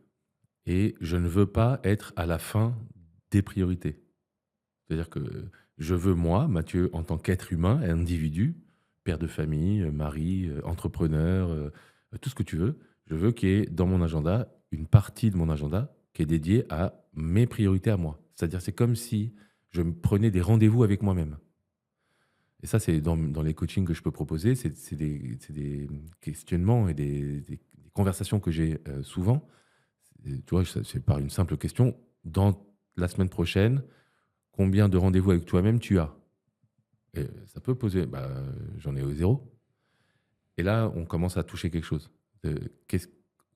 et je ne veux pas être à la fin des priorités. C'est-à-dire que je veux, moi, Mathieu, en tant qu'être humain, individu, père de famille, mari, entrepreneur, tout ce que tu veux, je veux qu'il y ait dans mon agenda une partie de mon agenda qui est dédiée à mes priorités à moi. C'est-à-dire c'est comme si je me prenais des rendez-vous avec moi-même. Et ça, c'est dans les coachings que je peux proposer, c'est des questionnements et des conversations que j'ai souvent. Tu vois, c'est par une simple question. Dans la semaine prochaine, combien de rendez-vous avec toi-même tu as? Et ça peut poser, j'en ai au zéro. Et là, on commence à toucher quelque chose.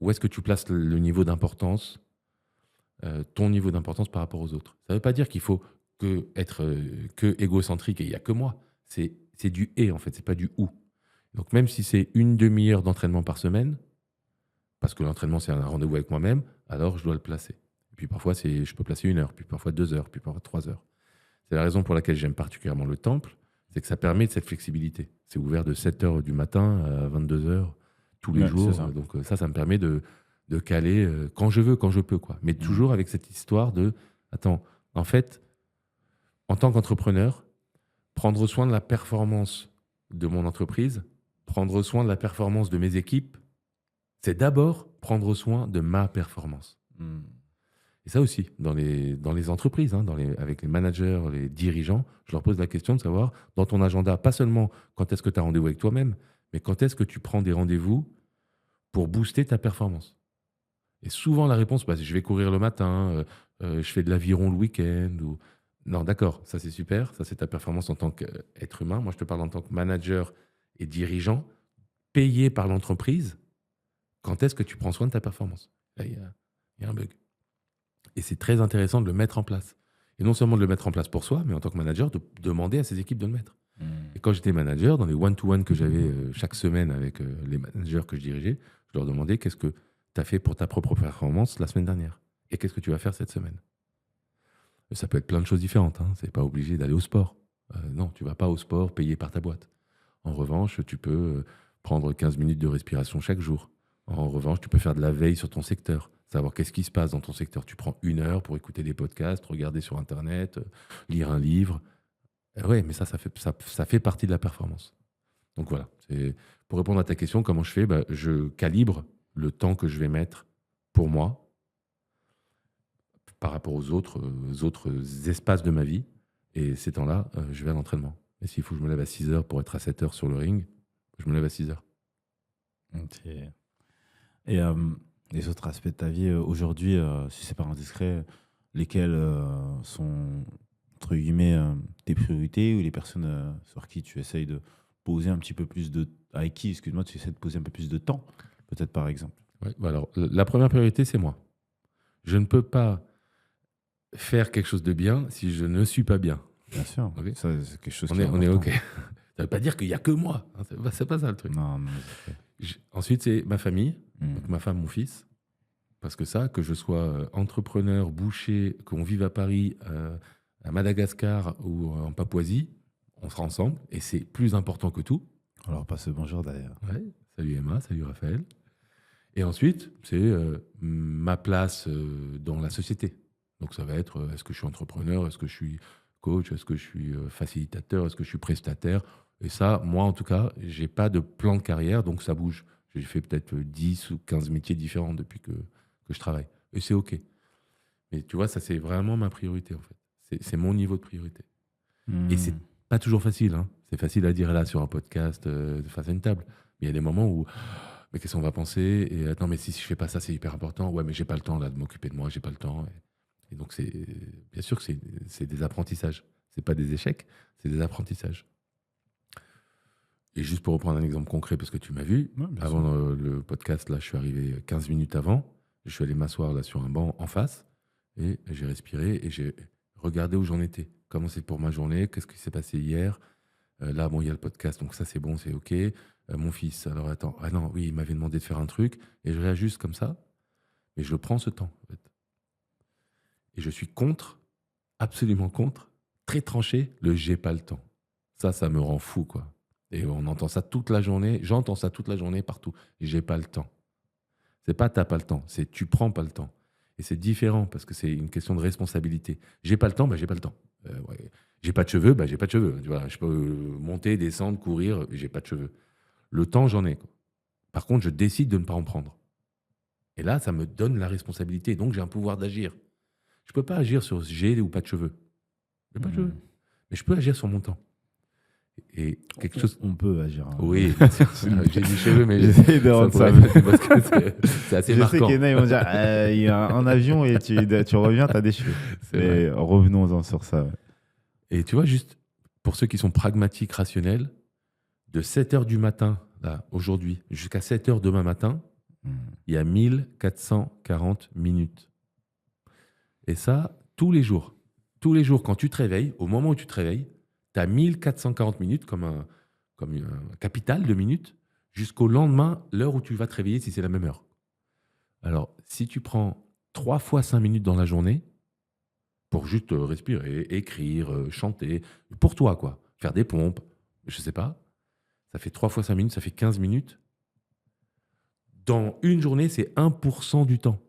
Où est-ce que tu places le niveau d'importance, ton niveau d'importance par rapport aux autres? Ça ne veut pas dire qu'il faut être que égocentrique et il n'y a que moi. C'est du et en fait, c'est pas du ou. Donc même si c'est une demi-heure d'entraînement par semaine, parce que l'entraînement c'est un rendez-vous avec moi-même, alors je dois le placer. Et puis parfois je peux placer 1 heure, puis parfois 2 heures, puis parfois 3 heures. C'est la raison pour laquelle j'aime particulièrement le temple, c'est que ça permet de cette flexibilité. C'est ouvert de 7 heures du matin à 22 heures tous les Ouais, c'est jours. ça. Donc ça me permet de caler quand je veux, quand je peux, quoi. Mais toujours avec cette histoire de, attends, en fait, en tant qu'entrepreneur, prendre soin de la performance de mon entreprise, prendre soin de la performance de mes équipes, c'est d'abord prendre soin de ma performance. Hmm. Et ça aussi, dans les entreprises, hein, avec les managers, les dirigeants, je leur pose la question de savoir, dans ton agenda, pas seulement quand est-ce que tu as rendez-vous avec toi-même, mais quand est-ce que tu prends des rendez-vous pour booster ta performance. Et souvent, la réponse, je vais courir le matin, je fais de l'aviron le week-end. Non, d'accord, ça c'est super, ça c'est ta performance en tant qu'être humain. Moi, je te parle en tant que manager et dirigeant, payé par l'entreprise. Quand est-ce que tu prends soin de ta performance? Là, il y a un bug. Et c'est très intéressant de le mettre en place. Et non seulement de le mettre en place pour soi, mais en tant que manager, de demander à ses équipes de le mettre. Et quand j'étais manager, dans les one-to-one que j'avais chaque semaine avec les managers que je dirigeais, je leur demandais qu'est-ce que tu as fait pour ta propre performance la semaine dernière et qu'est-ce que tu vas faire cette semaine. Et ça peut être plein de choses différentes. Hein. C'est pas obligé d'aller au sport. Non, tu vas pas au sport payé par ta boîte. En revanche, tu peux prendre 15 minutes de respiration chaque jour. En revanche, tu peux faire de la veille sur ton secteur, savoir qu'est-ce qui se passe dans ton secteur. Tu prends 1 heure pour écouter des podcasts, regarder sur Internet, lire un livre. Ouais, mais ça fait partie de la performance. Donc voilà, pour répondre à ta question, comment je fais? Je calibre le temps que je vais mettre pour moi par rapport aux autres espaces de ma vie. Et ces temps-là, je vais à l'entraînement. Et s'il faut que je me lève à 6 heures pour être à 7 heures sur le ring, je me lève à 6 heures. Ok. Et les autres aspects de ta vie aujourd'hui, si c'est pas indiscret, lesquels sont, entre guillemets, tes priorités ou les personnes sur qui tu essayes de poser un petit peu plus de... Avec qui, excuse-moi, tu essaies de poser un peu plus de temps, peut-être par exemple. Ouais, alors, la première priorité, c'est moi. Je ne peux pas faire quelque chose de bien si je ne suis pas bien. Bien sûr, Ok. ça c'est quelque chose On qui est est important. OK. Ça ne veut pas dire qu'il n'y a que moi. Hein, c'est pas ça le truc. Non, non, Ensuite, c'est ma famille, Hmm. donc ma femme, mon fils. Parce que ça, que je sois entrepreneur, boucher, qu'on vive à Paris, à Madagascar ou en Papouasie, on sera ensemble. Et c'est plus important que tout. On leur passe le bonjour d'ailleurs. Ouais. Salut Emma, salut Raphaël. Et ensuite, c'est ma place dans la société. Donc ça va être, est-ce que je suis entrepreneur, est-ce que je suis coach, est-ce que je suis facilitateur, est-ce que je suis prestataire. Et ça, moi en tout cas, j'ai pas de plan de carrière, donc ça bouge. J'ai fait peut-être 10 ou 15 métiers différents depuis que je travaille. Et c'est OK. Mais tu vois, ça c'est vraiment ma priorité en fait. C'est mon niveau de priorité. Et c'est pas toujours facile. Hein. C'est facile à dire là sur un podcast face à une table. Mais il y a des moments où mais qu'est-ce qu'on va penser? Et attends, mais si je fais pas ça, c'est hyper important. Ouais, mais j'ai pas le temps là de m'occuper de moi, j'ai pas le temps. Et donc c'est bien sûr que c'est des apprentissages. C'est pas des échecs, c'est des apprentissages. Et juste pour reprendre un exemple concret, parce que tu m'as vu, Ouais, bien avant sûr. le podcast, là, je suis arrivé 15 minutes avant. Je suis allé m'asseoir là sur un banc en face et j'ai respiré et j'ai regardé où j'en étais. Comment c'est pour ma journée, qu'est-ce qui s'est passé hier. Là, bon, il y a le podcast, donc ça, c'est bon, c'est OK. Mon fils, alors attends, ah non, oui, il m'avait demandé de faire un truc et je réajuste comme ça. Mais je prends ce temps, en fait. Et je suis contre, absolument contre, très tranché, le j'ai pas le temps. Ça me rend fou, quoi. Et on entend ça toute la journée, j'entends ça toute la journée partout. J'ai pas le temps. C'est pas t'as pas le temps, c'est tu prends pas le temps. Et c'est différent parce que c'est une question de responsabilité. J'ai pas le temps, bah j'ai pas le temps. Ouais. J'ai pas de cheveux, bah j'ai pas de cheveux. Tu vois, je peux monter, descendre, courir, j'ai pas de cheveux. Le temps, j'en ai, quoi. Par contre, je décide de ne pas en prendre. Et là, ça me donne la responsabilité. Donc, j'ai un pouvoir d'agir. Je peux pas agir sur j'ai ou pas de cheveux. J'ai pas de cheveux. Mais je peux agir sur mon temps. Et quelque chose. On peut agir, hein. Oui, bien sûr. J'ai du cheveu, mais J'essaie de ça rendre ça. pourrait être parce que c'est assez Je sais marquant. qu'il y en a, ils vont dire il y a un avion et tu reviens, t'as des cheveux. C'est vrai. Mais revenons-en sur ça. Ouais. Et tu vois, juste pour ceux qui sont pragmatiques, rationnels, de 7 heures du matin, là, aujourd'hui, jusqu'à 7 heures demain matin, il y a 1440 minutes. Et ça, tous les jours. Tous les jours, quand tu te réveilles, au moment où tu te réveilles, tu as 1440 minutes comme un capital de minutes jusqu'au lendemain, l'heure où tu vas te réveiller si c'est la même heure. Alors, si tu prends 3 fois 5 minutes dans la journée pour juste respirer, écrire, chanter, pour toi, quoi, faire des pompes, je sais pas, ça fait 3 fois 5 minutes, ça fait 15 minutes. Dans une journée, c'est 1% du temps.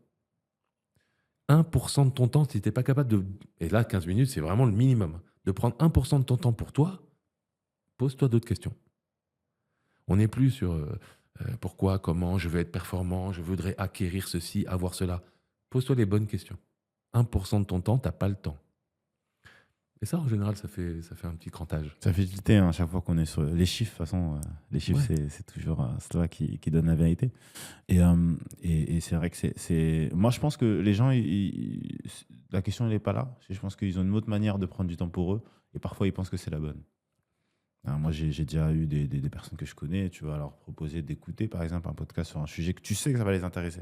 1% de ton temps, si tu n'es pas capable de... Et là, 15 minutes, c'est vraiment le minimum. De prendre 1% de ton temps pour toi, pose-toi d'autres questions. On n'est plus sur pourquoi, comment, je veux être performant, je voudrais acquérir ceci, avoir cela. Pose-toi les bonnes questions. 1% de ton temps, tu n'as pas le temps. Et ça, en général, ça fait un petit crantage. Ça fait tilter hein, à chaque fois qu'on est sur les chiffres. De toute façon, les chiffres, Ouais. c'est toujours cela qui donne la vérité. Et c'est vrai que c'est. Moi, je pense que les gens, la question, elle n'est pas là. Je pense qu'ils ont une autre manière de prendre du temps pour eux. Et parfois, ils pensent que c'est la bonne. Alors, moi, j'ai déjà eu des personnes que je connais. Tu vas leur proposer d'écouter, par exemple, un podcast sur un sujet que tu sais que ça va les intéresser.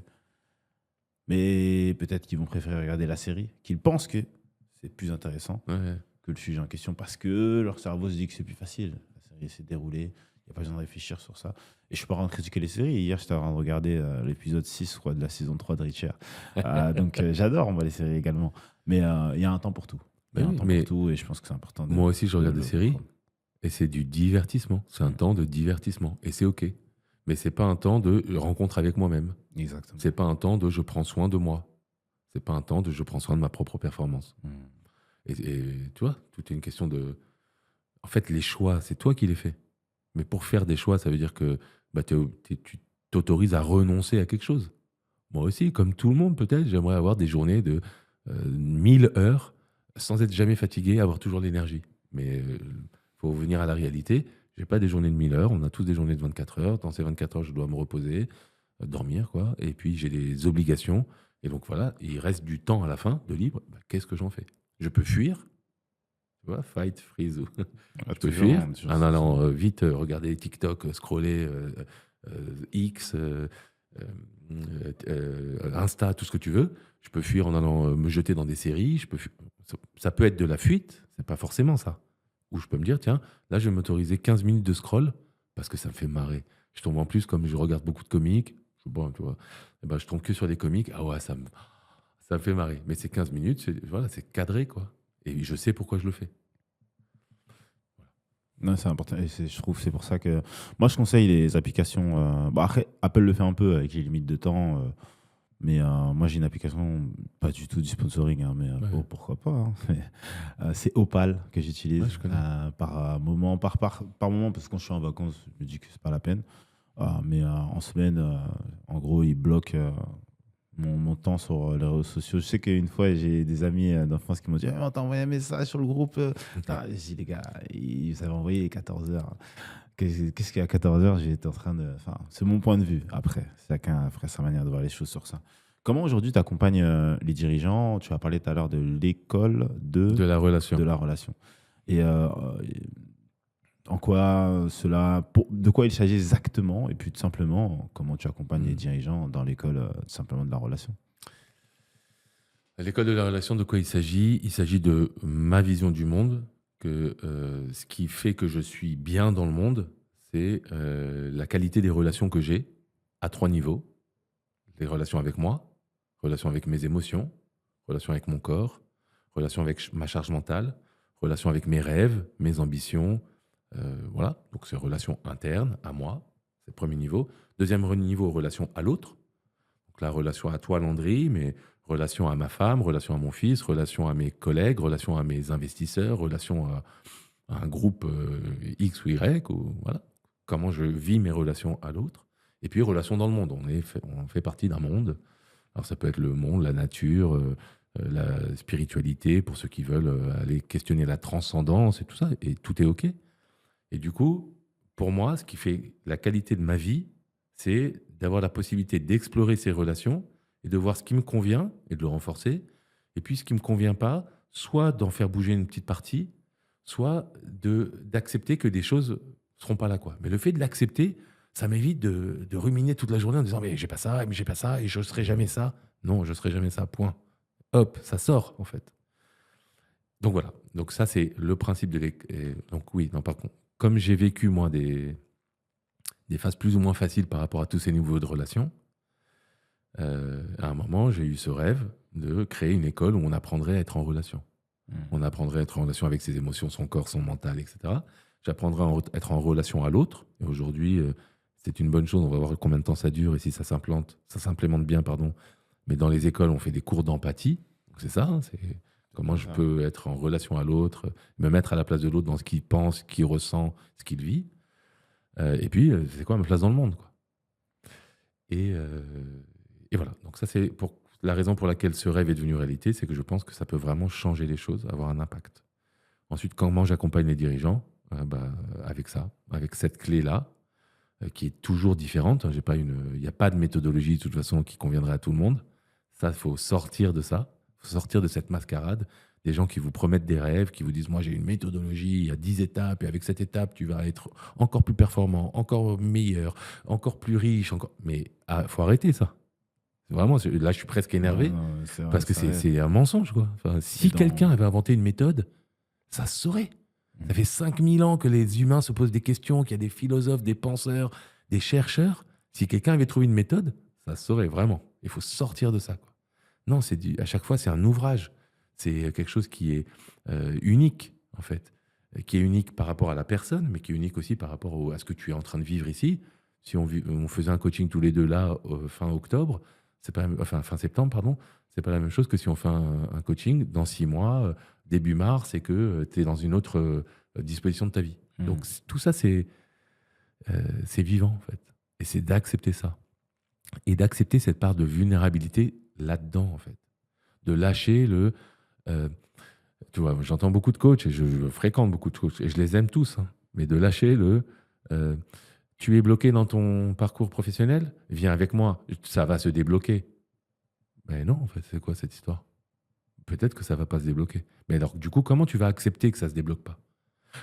Mais peut-être qu'ils vont préférer regarder la série, qu'ils pensent que c'est plus intéressant Ouais. que le sujet en question parce que leur cerveau se dit que c'est plus facile. La série s'est déroulée, il n'y a pas besoin de réfléchir sur ça. Et je ne suis pas en train de critiquer les séries. Hier, j'étais en train de regarder l'épisode 6 quoi, de la saison 3 de Reacher. Donc j'adore moi, les séries également. Mais il y a un temps pour tout. Il y a Bah un oui, temps mais pour tout et je pense que c'est important. moi aussi, je regarde des séries comprendre. et c'est du divertissement. C'est un temps de divertissement et c'est OK. Mais c'est pas un temps de rencontre avec moi-même. Exactement. C'est pas un temps de je prends soin de moi. C'est pas un temps de je prends soin de ma propre performance. Mm. Et tu vois, tout est une question de. En fait, les choix, c'est toi qui les fais. Mais pour faire des choix, ça veut dire que bah, tu t'autorises à renoncer à quelque chose. Moi aussi, comme tout le monde, peut-être, j'aimerais avoir des journées de 1000 heures sans être jamais fatigué, avoir toujours l'énergie. Mais il faut venir à la réalité. J'ai pas des journées de 1000 heures. On a tous des journées de 24 heures. Dans ces 24 heures, je dois me reposer, dormir, quoi. Et puis, j'ai des obligations. Et donc, voilà, il reste du temps à la fin de libre. Bah, qu'est-ce que j'en fais? Je peux fuir, tu vois, fight, freeze. Je peux Toujours, fuir hein, toujours, en c'est- allant vite regarder TikTok, scroller X, Insta, tout ce que tu veux. Je peux fuir en allant me jeter dans des séries. Ça peut être de la fuite, c'est pas forcément ça. Ou je peux me dire, tiens, là, je vais m'autoriser 15 minutes de scroll parce que ça me fait marrer. Je tombe en plus, comme je regarde beaucoup de comiques, bon, tu vois, eh ben, je tombe que sur des comiques. Ah ouais, ça me fait marrer. Mais c'est 15 minutes, voilà, c'est cadré, quoi. Et je sais pourquoi je le fais. Non, c'est important. Et je trouve que c'est pour ça que moi, je conseille les applications. Bon, après, Apple le fait un peu avec les limites de temps. Mais moi, j'ai une application, pas du tout du sponsoring, hein, mais Ouais. pourquoi pas. Hein. C'est Opal que j'utilise Ouais, je connais. par moment, par moment, parce que quand je suis en vacances, je me dis que c'est pas la peine. Mais en semaine, en gros, il bloque mon temps sur les réseaux sociaux. Je sais qu'une fois, j'ai des amis d'enfance qui m'ont dit on t'a envoyé un message sur le groupe. Putain, j'ai dit, les gars, ils avaient envoyé 14 heures. Qu'est-ce qu'il y a à 14 heures? J'étais en train de. Enfin, c'est mon point de vue. Après, chacun ferait sa manière de voir les choses sur ça. Comment aujourd'hui tu accompagnes les dirigeants? Tu as parlé tout à l'heure de l'école De la relation. de la relation. Et En quoi de quoi il s'agit exactement, et puis tout simplement, comment tu accompagnes les dirigeants dans l'école tout simplement de la relation. À l'école de la relation, de quoi il s'agit? Il s'agit de ma vision du monde, que ce qui fait que je suis bien dans le monde, c'est la qualité des relations que j'ai à 3 niveaux. Les relations avec moi, relations avec mes émotions, relations avec mon corps, relations avec ma charge mentale, relations avec mes rêves, mes ambitions. Voilà, donc c'est relations internes à moi, c'est le premier niveau. Deuxième niveau, relation à l'autre. Donc la relation à toi, Landry, mais relation à ma femme, relation à mon fils, relation à mes collègues, relation à mes investisseurs, relation à un groupe X ou Y, ou voilà. Comment je vis mes relations à l'autre. Et puis, relations dans le monde. On fait partie d'un monde. Alors, ça peut être le monde, la nature, la spiritualité, pour ceux qui veulent aller questionner la transcendance et tout ça. Et tout est OK. Et du coup, pour moi, ce qui fait la qualité de ma vie, c'est d'avoir la possibilité d'explorer ces relations et de voir ce qui me convient et de le renforcer. Et puis, ce qui ne me convient pas, soit d'en faire bouger une petite partie, soit d'accepter que des choses ne seront pas là, quoi. Mais le fait de l'accepter, ça m'évite de ruminer toute la journée en disant mais j'ai pas ça, et je ne serai jamais ça. Non, je ne serai jamais ça, point. Hop, ça sort, en fait. Donc voilà. Donc ça, c'est le principe de donc oui, non, par contre, comme j'ai vécu, moi, des phases plus ou moins faciles par rapport à tous ces niveaux de relations, à un moment, j'ai eu ce rêve de créer une école où on apprendrait à être en relation. On apprendrait à être en relation avec ses émotions, son corps, son mental, etc. J'apprendrais à être en relation à l'autre. Et aujourd'hui, c'est une bonne chose. On va voir combien de temps ça dure et si ça s'implémente bien, pardon. Mais dans les écoles, on fait des cours d'empathie. Donc c'est ça, c'est comment je peux être en relation à l'autre, me mettre à la place de l'autre dans ce qu'il pense, ce qu'il ressent, ce qu'il vit. Et puis, c'est quoi ma place dans le monde, quoi. Et voilà. Donc ça, c'est pour la raison pour laquelle ce rêve est devenu réalité, c'est que je pense que ça peut vraiment changer les choses, avoir un impact. Ensuite, comment j'accompagne les dirigeants? Avec ça, avec cette clé-là, qui est toujours différente. Il n'y a pas de méthodologie de toute façon qui conviendrait à tout le monde. Ça, il faut sortir de ça, il faut sortir de cette mascarade. Des gens qui vous promettent des rêves, qui vous disent moi j'ai une méthodologie, il y a 10 étapes, et avec cette étape, tu vas être encore plus performant, encore meilleur, encore plus riche. Mais il faut arrêter ça. Vraiment, là, je suis presque énervé C'est vrai, parce que ça rêve. c'est un mensonge, quoi. Enfin, si dans- quelqu'un avait inventé une méthode, ça se saurait. Ça fait 5000 ans que les humains se posent des questions, qu'il y a des philosophes, des penseurs, des chercheurs. Si quelqu'un avait trouvé une méthode, ça se saurait, vraiment. Il faut sortir de ça, quoi. Non, à chaque fois, c'est un ouvrage. C'est quelque chose qui est unique, en fait. Qui est unique par rapport à la personne, mais qui est unique aussi par rapport à ce que tu es en train de vivre ici. Si on faisait un coaching tous les deux là, fin octobre, fin septembre, pardon, c'est pas la même chose que si on fait un coaching dans 6 mois, début mars, et que tu es dans une autre disposition de ta vie. Donc tout ça, c'est vivant, en fait. Et c'est d'accepter ça. Et d'accepter cette part de vulnérabilité là-dedans, en fait. De lâcher tu vois, j'entends beaucoup de coachs et je fréquente beaucoup de coachs et je les aime tous, hein, mais de lâcher tu es bloqué dans ton parcours professionnel, viens avec moi, ça va se débloquer. Mais non, en fait, c'est quoi cette histoire? Peut-être que ça va pas se débloquer. Mais alors, du coup, comment tu vas accepter que ça se débloque pas?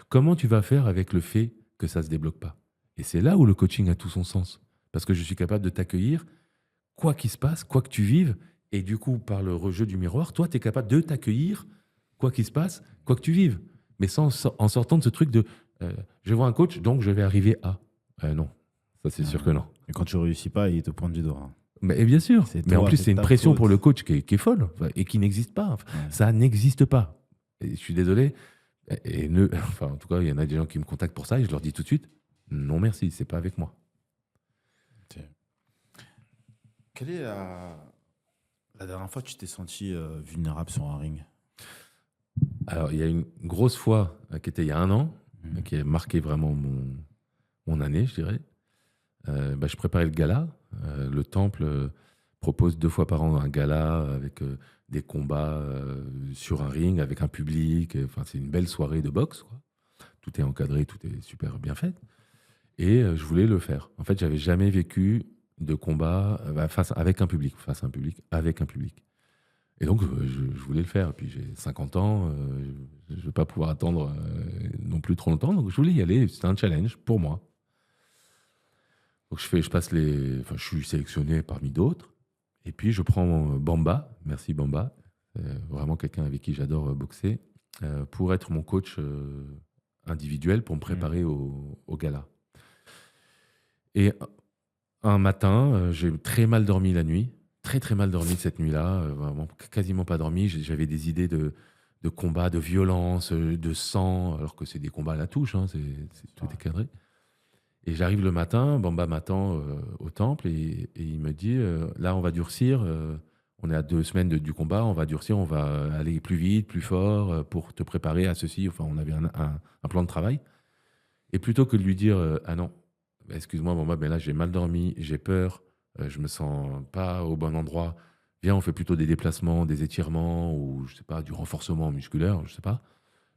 Comment tu vas faire avec le fait que ça se débloque pas? Et c'est là où le coaching a tout son sens. Parce que je suis capable de t'accueillir, quoi qu'il se passe, quoi que tu vives, et du coup, par le rejeu du miroir, toi, tu es capable de t'accueillir, quoi qu'il se passe, quoi que tu vives. Mais en sortant de ce truc de je vois un coach, donc je vais arriver à. Non, ça c'est sûr que non. Et quand tu réussis pas, il te pointe du doigt. Mais, et bien sûr, C'est mais en toi, plus, c'est c'est une ta pression faute. pour le coach qui est folle, enfin, et qui n'existe pas. Enfin, ça n'existe pas. Et je suis désolé. Enfin, en tout cas, il y en a des gens qui me contactent pour ça et je leur dis tout de suite non, merci, c'est pas avec moi. Quelle est la dernière fois que tu t'es senti vulnérable sur un ring? Alors, il y a une grosse fois qui était il y a 1 an, qui a marqué vraiment mon année, je dirais. Je préparais le gala. Le temple propose 2 fois par an un gala avec des combats sur un ring, avec un public. Enfin, c'est une belle soirée de boxe, quoi. Tout est encadré, tout est super bien fait. Et je voulais le faire. En fait, j'avais jamais vécu de combat face à un public, avec un public. Et donc, je voulais le faire. Et puis, j'ai 50 ans, je ne vais pas pouvoir attendre non plus trop longtemps. Donc, je voulais y aller. C'était un challenge pour moi. Donc, je suis sélectionné parmi d'autres. Et puis, je prends Bamba. Merci, Bamba. Vraiment quelqu'un avec qui j'adore boxer. Pour être mon coach individuel pour me préparer au gala. Et un matin, j'ai très mal dormi la nuit. Très, très mal dormi cette nuit-là. Vraiment quasiment pas dormi. J'avais des idées de combat, de violence, de sang, alors que c'est des combats à la touche. Hein, tout est cadré. Et j'arrive le matin, Bamba m'attend au temple et il me dit là, on va durcir. On est à 2 semaines du combat. On va durcir. On va aller plus vite, plus fort pour te préparer à ceci. Enfin, on avait un plan de travail. Et plutôt que de lui dire ah non, excuse-moi, Bamba, mais là, j'ai mal dormi, j'ai peur, je me sens pas au bon endroit. Viens, on fait plutôt des déplacements, des étirements ou je sais pas, du renforcement musculaire, je sais pas.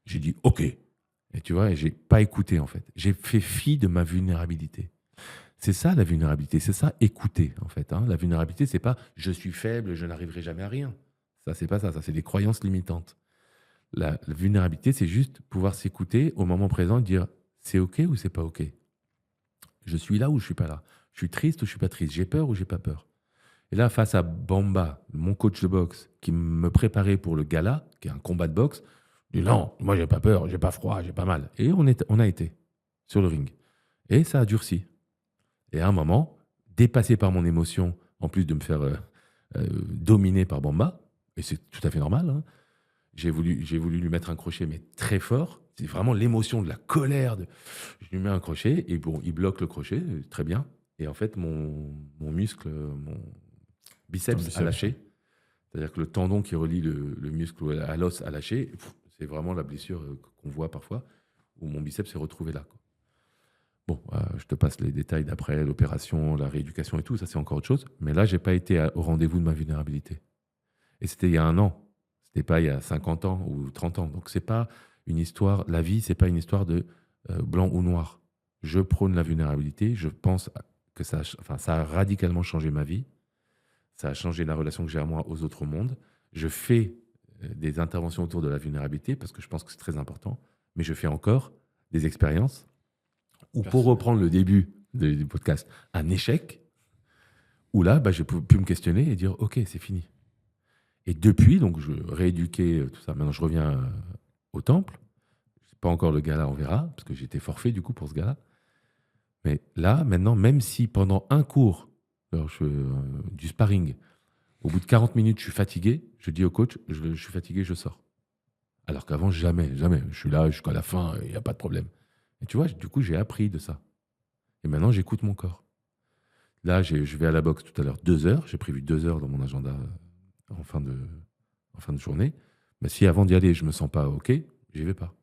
J'ai dit OK. Et tu vois, et j'ai pas écouté en fait. J'ai fait fi de ma vulnérabilité. C'est ça la vulnérabilité, c'est ça écouter en fait. Hein. La vulnérabilité, c'est pas je suis faible, je n'arriverai jamais à rien. Ça, c'est pas ça. Ça, c'est des croyances limitantes. La vulnérabilité, c'est juste pouvoir s'écouter au moment présent et dire c'est OK ou c'est pas OK. Je suis là ou je suis pas là. Je suis triste ou je suis pas triste. J'ai peur ou j'ai pas peur. Et là, face à Bamba, mon coach de boxe, qui me préparait pour le gala, qui est un combat de boxe, je dis non, moi j'ai pas peur, j'ai pas froid, j'ai pas mal. Et on a été sur le ring. Et ça a durci. Et à un moment, dépassé par mon émotion, en plus de me faire dominer par Bamba, et c'est tout à fait normal, hein, j'ai voulu lui mettre un crochet, mais très fort. C'est vraiment l'émotion de la colère. Je lui mets un crochet et bon, il bloque le crochet, très bien. Et en fait, mon muscle, mon biceps a lâché. C'est-à-dire que le tendon qui relie le muscle à l'os a lâché. C'est vraiment la blessure qu'on voit parfois, où mon biceps s'est retrouvé là, quoi. Bon, je te passe les détails d'après, l'opération, la rééducation et tout, ça c'est encore autre chose. Mais là, j'ai pas été au rendez-vous de ma vulnérabilité. Et c'était il y a 1 an. C'était pas il y a 50 ans ou 30 ans. Donc c'est pas une histoire, la vie, c'est pas une histoire de blanc ou noir. Je prône la vulnérabilité. Je pense que ça a radicalement changé ma vie. Ça a changé la relation que j'ai à moi aux autres mondes. Je fais des interventions autour de la vulnérabilité parce que je pense que c'est très important. Mais je fais encore des expériences où, pour reprendre le début du podcast, un échec, où là, j'ai pu me questionner et dire ok, c'est fini. Et depuis, donc je rééduquais tout ça. Maintenant, je reviens au temple. C'est pas encore le gala, on verra, parce que j'étais forfait du coup pour ce gala. Mais là, maintenant, même si pendant un cours du sparring, au bout de 40 minutes, je suis fatigué, je dis au coach, je suis fatigué, je sors. Alors qu'avant, jamais, jamais. Je suis là jusqu'à la fin, il n'y a pas de problème. Et tu vois, du coup, j'ai appris de ça. Et maintenant, j'écoute mon corps. Là, je vais à la boxe tout à l'heure 2 heures. J'ai prévu 2 heures dans mon agenda en fin de journée. Mais si avant d'y aller, je me sens pas OK, j'y vais pas.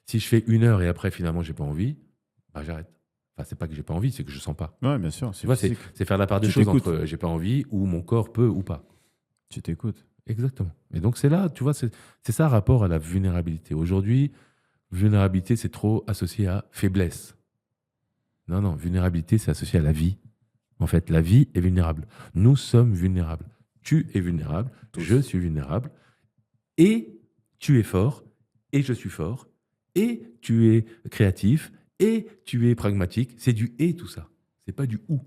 Si je fais 1 heure et après, finalement, j'ai pas envie, j'arrête. Enfin, c'est pas que j'ai pas envie, c'est que je sens pas. Ouais, bien sûr. Tu vois, c'est faire la part des choses entre j'ai pas envie ou mon corps peut ou pas. Tu t'écoutes. Exactement. Et donc, c'est là, tu vois, c'est ça rapport à la vulnérabilité. Aujourd'hui, vulnérabilité, c'est trop associé à faiblesse. Non, non, vulnérabilité, c'est associé à la vie. En fait, la vie est vulnérable. Nous sommes vulnérables. Tu es vulnérable, je suis vulnérable, et tu es fort, et je suis fort, et tu es créatif, et tu es pragmatique. C'est du et tout ça. C'est pas du ou.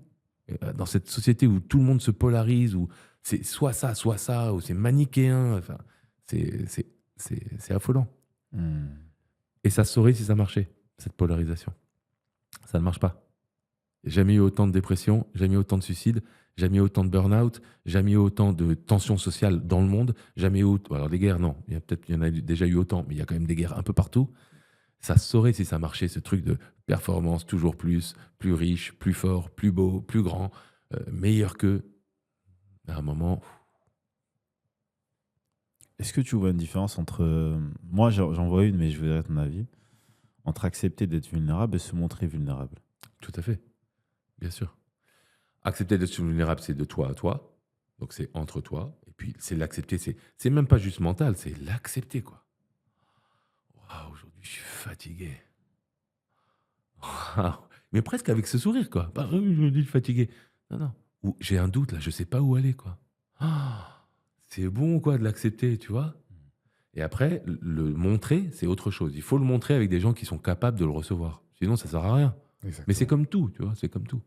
Dans cette société où tout le monde se polarise, où c'est soit ça, où c'est manichéen, enfin, c'est affolant. Et ça se saurait si ça marchait, cette polarisation. Ça ne marche pas. Jamais eu autant de dépression, jamais eu autant de suicides, jamais eu autant de burn-out, jamais eu autant de tensions sociales dans le monde, jamais eu autant... Alors des guerres, non. Il y en a déjà eu autant, mais il y a quand même des guerres un peu partout. Ça se saurait si ça marchait, ce truc de performance toujours plus riche, plus fort, plus beau, plus grand, meilleur que... À un moment... Est-ce que tu vois une différence entre... Moi, j'en vois une, mais je voudrais ton avis. Entre accepter d'être vulnérable et se montrer vulnérable. Tout à fait. Bien sûr. Accepter d'être vulnérable, c'est de toi à toi. Donc, c'est entre toi. Et puis, c'est l'accepter. C'est même pas juste mental, c'est l'accepter, quoi. Waouh, aujourd'hui, je suis fatigué. Waouh. Mais presque avec ce sourire, quoi. Pas aujourd'hui, je suis fatigué. Non, non. Ou j'ai un doute, là, je sais pas où aller, quoi. c'est bon, quoi, de l'accepter, tu vois. Et après, le montrer, c'est autre chose. Il faut le montrer avec des gens qui sont capables de le recevoir. Sinon, ça sert à rien. Mais c'est Exactement. comme tout, tu vois, c'est comme tout.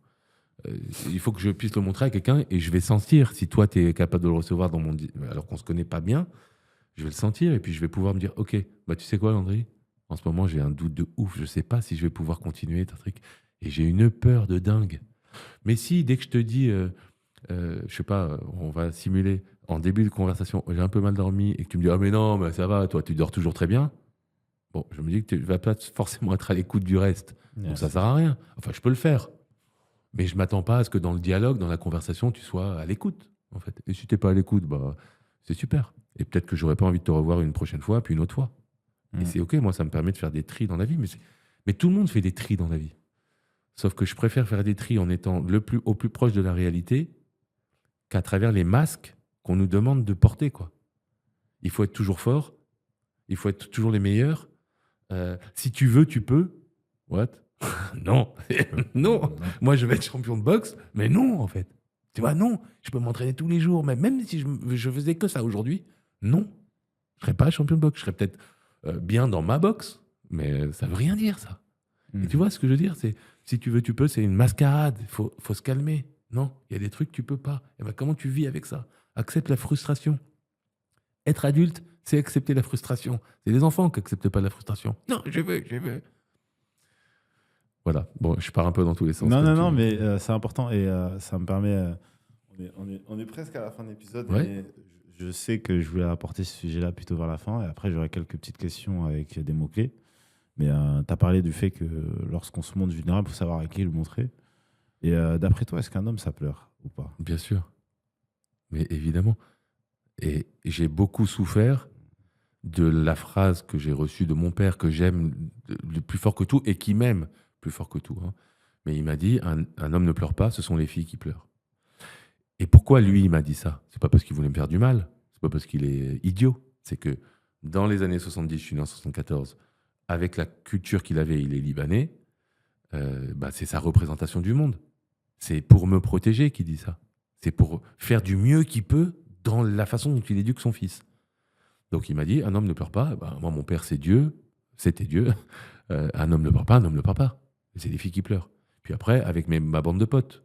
Il faut que je puisse le montrer à quelqu'un et je vais sentir si toi, tu es capable de le recevoir alors qu'on se connaît pas bien, je vais le sentir et puis je vais pouvoir me dire, OK, bah tu sais quoi, Landry, en ce moment, j'ai un doute de ouf. Je sais pas si je vais pouvoir continuer ton truc. Et j'ai une peur de dingue. Mais si, dès que je te dis, je sais pas, on va simuler en début de conversation, j'ai un peu mal dormi et que tu me dis, ah mais non, mais ça va, toi, tu dors toujours très bien. Bon, je me dis que tu vas pas forcément être à l'écoute du reste. Donc ça Yes. sert à rien. Enfin, je peux le faire. Mais je m'attends pas à ce que dans le dialogue, dans la conversation, tu sois à l'écoute, en fait. Et si t'es pas à l'écoute, bah, c'est super. Et peut-être que j'aurais pas envie de te revoir une prochaine fois, puis une autre fois. Et Mm. c'est OK, moi, ça me permet de faire des tris dans la vie. Mais tout le monde fait des tris dans la vie. Sauf que je préfère faire des tris en étant au plus proche de la réalité qu'à travers les masques qu'on nous demande de porter, quoi. Il faut être toujours fort, il faut être toujours les meilleurs. Si tu veux, tu peux. What? Non, non. Non. Moi, je vais être champion de boxe, mais non, en fait. Tu vois, non. Je peux m'entraîner tous les jours, mais même si je faisais que ça aujourd'hui, non. Je serais pas champion de boxe. Je serais peut-être bien dans ma boxe, mais ça veut rien dire, ça. Et tu Mhm. vois ce que je veux dire? C'est si tu veux, tu peux. C'est une mascarade. Il faut se calmer. Non, il y a des trucs que tu peux pas. Et ben, comment tu vis avec ça? Accepte la frustration. Être adulte, c'est accepter la frustration. C'est les enfants qui acceptent pas la frustration. Non, je veux. Voilà. Bon, je pars un peu dans tous les sens, Non, comme non, tu non, dis. mais c'est important et ça me permet. On est presque à la fin de l'épisode, Ouais. mais je sais que je voulais apporter ce sujet-là plutôt vers la fin et après j'aurai quelques petites questions avec des mots-clés. Mais tu as parlé du fait que lorsqu'on se montre vulnérable, il faut savoir à qui le montrer. Et d'après toi, est-ce qu'un homme, ça pleure ou pas? Bien sûr. Mais évidemment. Et j'ai beaucoup souffert de la phrase que j'ai reçue de mon père, que j'aime le plus fort que tout et qui m'aime plus fort que tout, hein. Mais il m'a dit, un homme ne pleure pas, ce sont les filles qui pleurent. Et pourquoi lui, il m'a dit ça? C'est pas parce qu'il voulait me faire du mal, c'est pas parce qu'il est idiot. C'est que dans les années 70, je suis né en 74, avec la culture qu'il avait, il est libanais, bah, c'est sa représentation du monde. C'est pour me protéger qu'il dit ça. C'est pour faire du mieux qu'il peut dans la façon dont il éduque son fils. Donc il m'a dit, un homme ne pleure pas. Ben, moi, mon père, c'est Dieu. C'était Dieu. Un homme ne pleure pas, un homme ne pleure pas. Et c'est les filles qui pleurent. Puis après, avec ma bande de potes,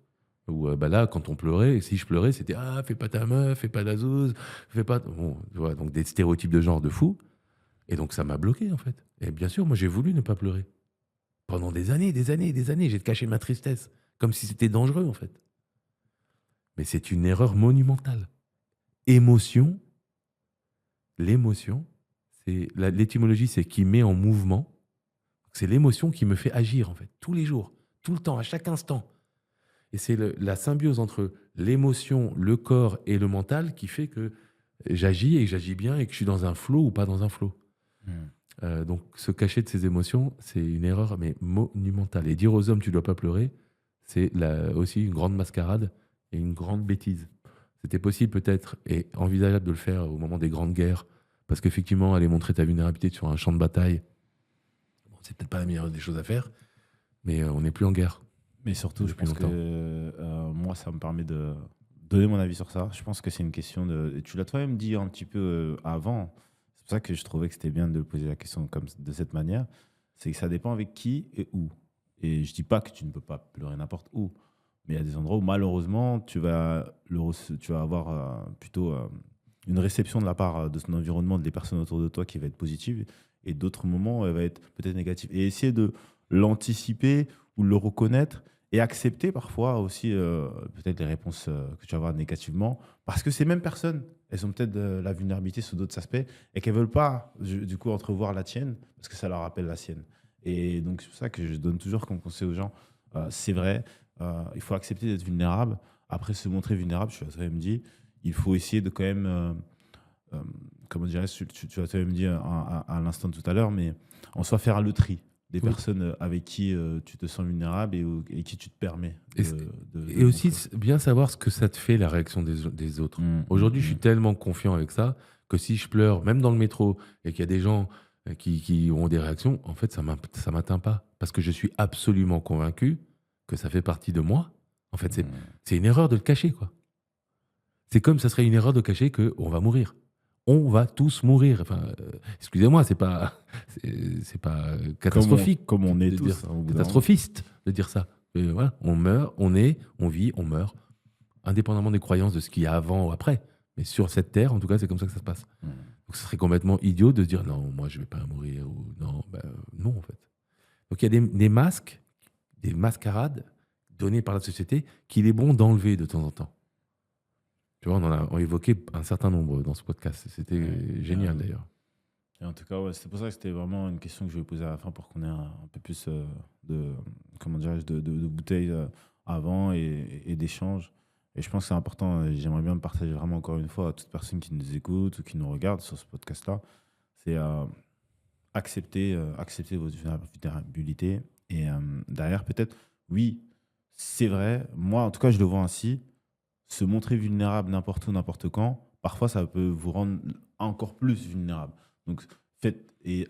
où bah là, quand on pleurait, et si je pleurais, c'était ah, fais pas ta meuf, fais pas la zouze, fais pas. Bon, tu vois, donc des stéréotypes de genre de fou. Et donc ça m'a bloqué, en fait. Et bien sûr, moi, j'ai voulu ne pas pleurer. Pendant des années, des années, des années, j'ai caché ma tristesse. Comme si c'était dangereux, en fait. Mais c'est une erreur monumentale. Émotion, l'émotion, l'étymologie, c'est qui met en mouvement. C'est l'émotion qui me fait agir, en fait, tous les jours, tout le temps, à chaque instant. Et c'est la symbiose entre l'émotion, le corps et le mental qui fait que j'agis et que j'agis bien et que je suis dans un flow ou pas dans un flow. Donc, se cacher de ses émotions, c'est une erreur, mais monumentale. Et dire aux hommes, tu dois pas pleurer, c'est aussi une grande mascarade et une grande bêtise. C'était possible peut-être et envisageable de le faire au moment des grandes guerres, parce qu'effectivement, aller montrer ta vulnérabilité sur un champ de bataille, bon, c'est peut-être pas la meilleure des choses à faire, mais on n'est plus en guerre Mais surtout, je depuis pense que longtemps. moi, ça me permet de donner mon avis sur ça. Je pense que c'est une question de. Et tu l'as toi-même dit un petit peu avant. C'est pour ça que je trouvais que c'était bien de poser la question comme, de cette manière. C'est que ça dépend avec qui et où. Et je dis pas que tu ne peux pas pleurer n'importe où. Mais il y a des endroits où malheureusement, tu vas avoir plutôt une réception de la part de son environnement, des personnes autour de toi qui va être positive. Et d'autres moments, elle va être peut-être négative. Et essayer de l'anticiper ou le reconnaître et accepter parfois aussi peut-être les réponses que tu vas avoir négativement, parce que ces mêmes personnes, elles ont peut-être de la vulnérabilité sous d'autres aspects et qu'elles veulent pas du coup entrevoir la tienne parce que ça leur rappelle la sienne. Et donc c'est pour ça que je donne toujours comme conseil aux gens, c'est vrai, il faut accepter d'être vulnérable. Après se montrer vulnérable, tu as même dit, il faut essayer de quand même, comment dirais-je, tu as même dit à l'instant tout à l'heure, mais en soi faire le tri des Oui. personnes avec qui tu te sens vulnérable et qui tu te permets Et, et aussi bien savoir ce que ça te fait, la réaction des autres. Aujourd'hui, je suis tellement confiant avec ça que si je pleure, même dans le métro, et qu'il y a des gens qui ont des réactions, en fait, ça ne m'atteint pas. Parce que je suis absolument convaincu que ça fait partie de moi. En fait, c'est une erreur de le cacher, quoi. C'est comme ça serait une erreur de cacher qu'on va mourir. On va tous mourir. Enfin, excusez-moi, c'est pas catastrophique Comme on est de dire tous, hein, au bout d'un moment. catastrophiste de dire ça. Voilà, on meurt, on est, on vit, on meurt, indépendamment des croyances de ce qu'il y a avant ou après. Mais sur cette terre, en tout cas, c'est comme ça que ça se passe. Mmh. Donc, ce serait complètement idiot de se dire non, moi, je vais pas mourir ou non, non en fait. Donc, il y a des masques, des mascarades données par la société qu'il est bon d'enlever de temps en temps. Tu vois, on a évoqué un certain nombre dans ce podcast. C'était Ouais, génial d'ailleurs. Et en tout cas, ouais, c'était pour ça que c'était vraiment une question que je vais poser à la fin pour qu'on ait un peu plus de, comment dirais-je, de bouteilles avant et d'échanges. Et je pense que c'est important. J'aimerais bien me partager vraiment encore une fois à toute personne qui nous écoute ou qui nous regarde sur ce podcast-là. C'est accepter votre vulnérabilité. Et derrière, peut-être, oui, c'est vrai. Moi, en tout cas, je le vois ainsi. Se montrer vulnérable n'importe où, n'importe quand, parfois, ça peut vous rendre encore plus vulnérable. Donc,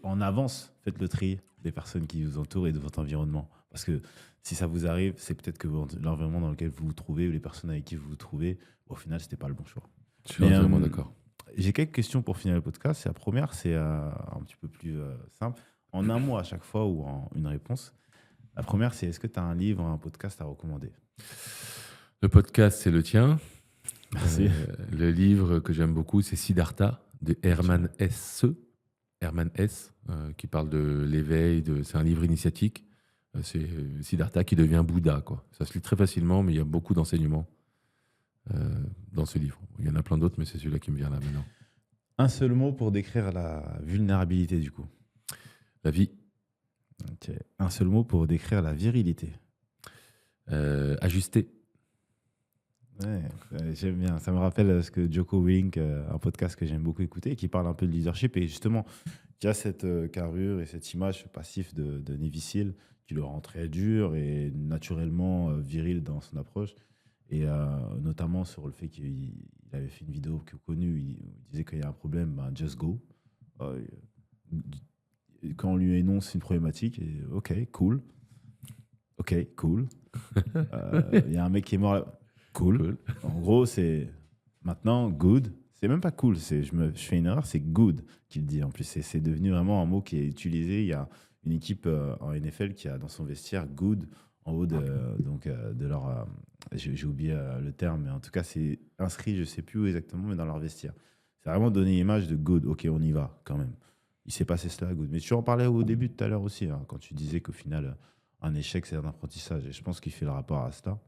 en avance, faites le tri des personnes qui vous entourent et de votre environnement. Parce que si ça vous arrive, c'est peut-être que l'environnement dans lequel vous vous trouvez ou les personnes avec qui vous vous trouvez, au final, ce n'était pas le bon choix. Je suis Mais, entièrement d'accord. J'ai quelques questions pour finir le podcast. La première, c'est un petit peu plus simple. En un mot à chaque fois ou en une réponse. La première, c'est est-ce que tu as un livre, un podcast à recommander? Le podcast, c'est le tien. Merci. Le livre que j'aime beaucoup, c'est Siddhartha de Hermann Hesse. Hermann Hesse, qui parle de l'éveil. C'est un livre initiatique. C'est Siddhartha qui devient Bouddha, quoi. Ça se lit très facilement, mais il y a beaucoup d'enseignements dans ce livre. Il y en a plein d'autres, mais c'est celui-là qui me vient là maintenant. Un seul mot pour décrire la vulnérabilité, du coup. La vie. Ok. Un seul mot pour décrire la virilité. Ajustée. Ouais, j'aime bien. Ça me rappelle ce que Joko Willink, un podcast que j'aime beaucoup écouter, qui parle un peu de leadership et justement, qui a cette carrure et cette image passif de Navy SEAL qui le rend très dur et naturellement viril dans son approche. Et notamment sur le fait qu'il avait fait une vidéo connue où il disait qu'il y a un problème, ben, just go. Euh, quand on lui énonce une problématique, et, ok, cool. Ok, cool. Il y a un mec qui est mort là. Cool. En gros, c'est maintenant good. C'est même pas cool. Je fais une erreur, c'est good qu'il dit. En plus, c'est devenu vraiment un mot qui est utilisé. Il y a une équipe en NFL qui a dans son vestiaire good en haut de leur. J'ai oublié le terme, mais en tout cas, c'est inscrit, je sais plus où exactement, mais dans leur vestiaire. C'est vraiment donner l'image de good. Ok, on y va quand même. Il s'est passé cela, good. Mais tu en parlais au début tout à l'heure aussi, hein, quand tu disais qu'au final, un échec, c'est un apprentissage. Et je pense qu'il fait le rapport à cela.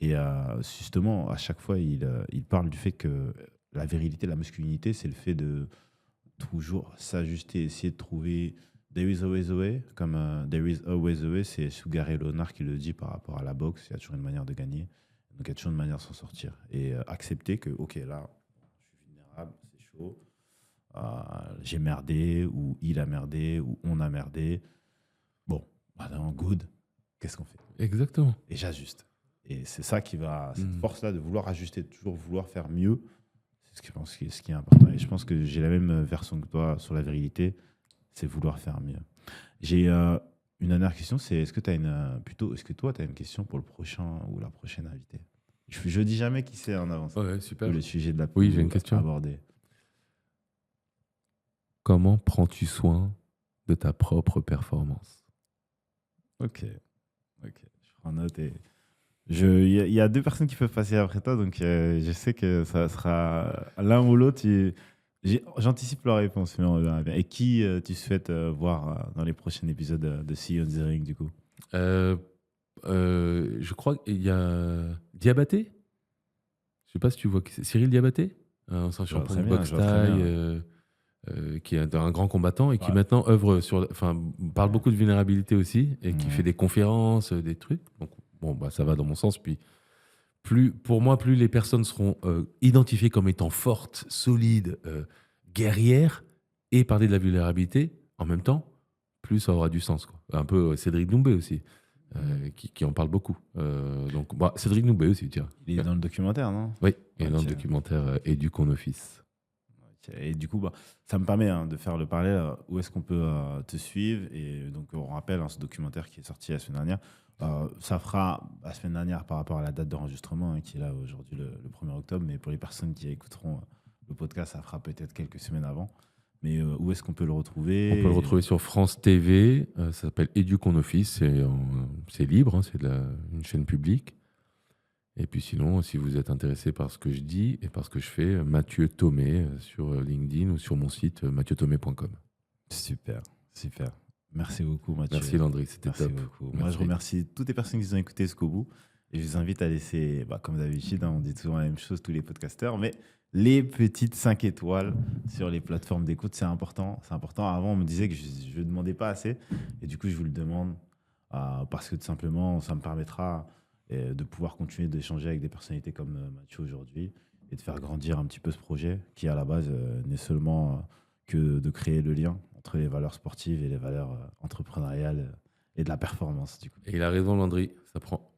Et justement, à chaque fois, il parle du fait que la virilité, la masculinité, c'est le fait de toujours s'ajuster, essayer de trouver there is always a way, comme there is always a way, c'est Sugar Ray Leonard qui le dit par rapport à la boxe, il y a toujours une manière de gagner, donc il y a toujours une manière de s'en sortir. Et accepter que, ok, là, je suis vulnérable, c'est chaud, j'ai merdé, ou il a merdé, ou on a merdé. Bon, maintenant, good, qu'est-ce qu'on fait? Exactement. Et j'ajuste. Et c'est ça qui va, cette force-là de vouloir ajuster, de toujours vouloir faire mieux, c'est ce que je pense ce qui est important. Et je pense que j'ai la même version que toi sur la virilité, c'est vouloir faire mieux. J'ai une dernière question, c'est est-ce que toi, tu as une question pour le prochain ou la prochaine invitée? Je dis jamais qui c'est en avance. Ouais, super. Le sujet de la Oui, j'ai une question. aborder. Comment prends-tu soin de ta propre performance? Ok. Je prends note et il y a deux personnes qui peuvent passer après toi, donc je sais que ça sera l'un ou l'autre. J'anticipe leur réponse, mais on verra bien. Et qui tu souhaites voir dans les prochains épisodes de See You on the Ring, du coup? Je crois qu'il y a Diabaté. Je sais pas si tu vois qui c'est. Cyril Diabaté, ancien champion de boxe thaï, qui est un grand combattant et qui maintenant œuvre parle beaucoup de vulnérabilité aussi et qui fait des conférences, des trucs. Donc bon, bah ça va dans mon sens. Puis pour moi, plus les personnes seront identifiées comme étant fortes, solides, guerrières et parler de la vulnérabilité en même temps, plus ça aura du sens, quoi. Un peu Cédric Doumbé aussi. Qui en parle beaucoup. Donc, bah, Cédric Doumbé aussi, tiens. Il est dans le documentaire, non? Oui, il est dans le documentaire Éduquons nos fils. Et du coup, bah, ça me permet de faire le parallèle où est-ce qu'on peut te suivre. Et donc, on rappelle ce documentaire qui est sorti la semaine dernière. Ça fera la semaine dernière par rapport à la date d'enregistrement, qui est là aujourd'hui le 1er octobre. Mais pour les personnes qui écouteront le podcast, ça fera peut-être quelques semaines avant. Mais où est-ce qu'on peut le retrouver? On peut le retrouver sur France TV. Ça s'appelle Éduquons nos fils. C'est libre, hein, c'est une chaîne publique. Et puis sinon, si vous êtes intéressé par ce que je dis et par ce que je fais, Mathieu Thomé sur LinkedIn ou sur mon site mathieuthomé.com. Super, super. Merci beaucoup, Mathieu. Merci Landry, c'était Merci top. beaucoup. Merci. Moi, je remercie toutes les personnes qui nous ont écoutés jusqu'au bout. Et je vous invite à laisser, comme d'habitude, on dit souvent la même chose, tous les podcasteurs, mais les petites 5 étoiles sur les plateformes d'écoute, c'est important. C'est important. Avant, on me disait que je ne demandais pas assez. Et du coup, je vous le demande parce que tout simplement, ça me permettra de pouvoir continuer d'échanger avec des personnalités comme Mathieu aujourd'hui et de faire grandir un petit peu ce projet qui, à la base, n'est seulement que de créer le lien entre les valeurs sportives et les valeurs entrepreneuriales et de la performance. Du coup. Et il a raison Landry, ça prend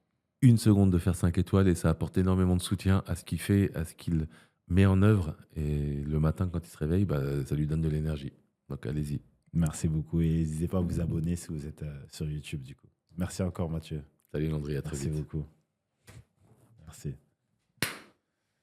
1 seconde de faire 5 étoiles et ça apporte énormément de soutien à ce qu'il fait, à ce qu'il met en œuvre. Et le matin, quand il se réveille, ça lui donne de l'énergie. Donc allez-y. Merci beaucoup et n'hésitez pas à vous abonner si vous êtes sur YouTube du coup. Merci encore Mathieu. Salut Landry, à très vite. Merci beaucoup. Merci.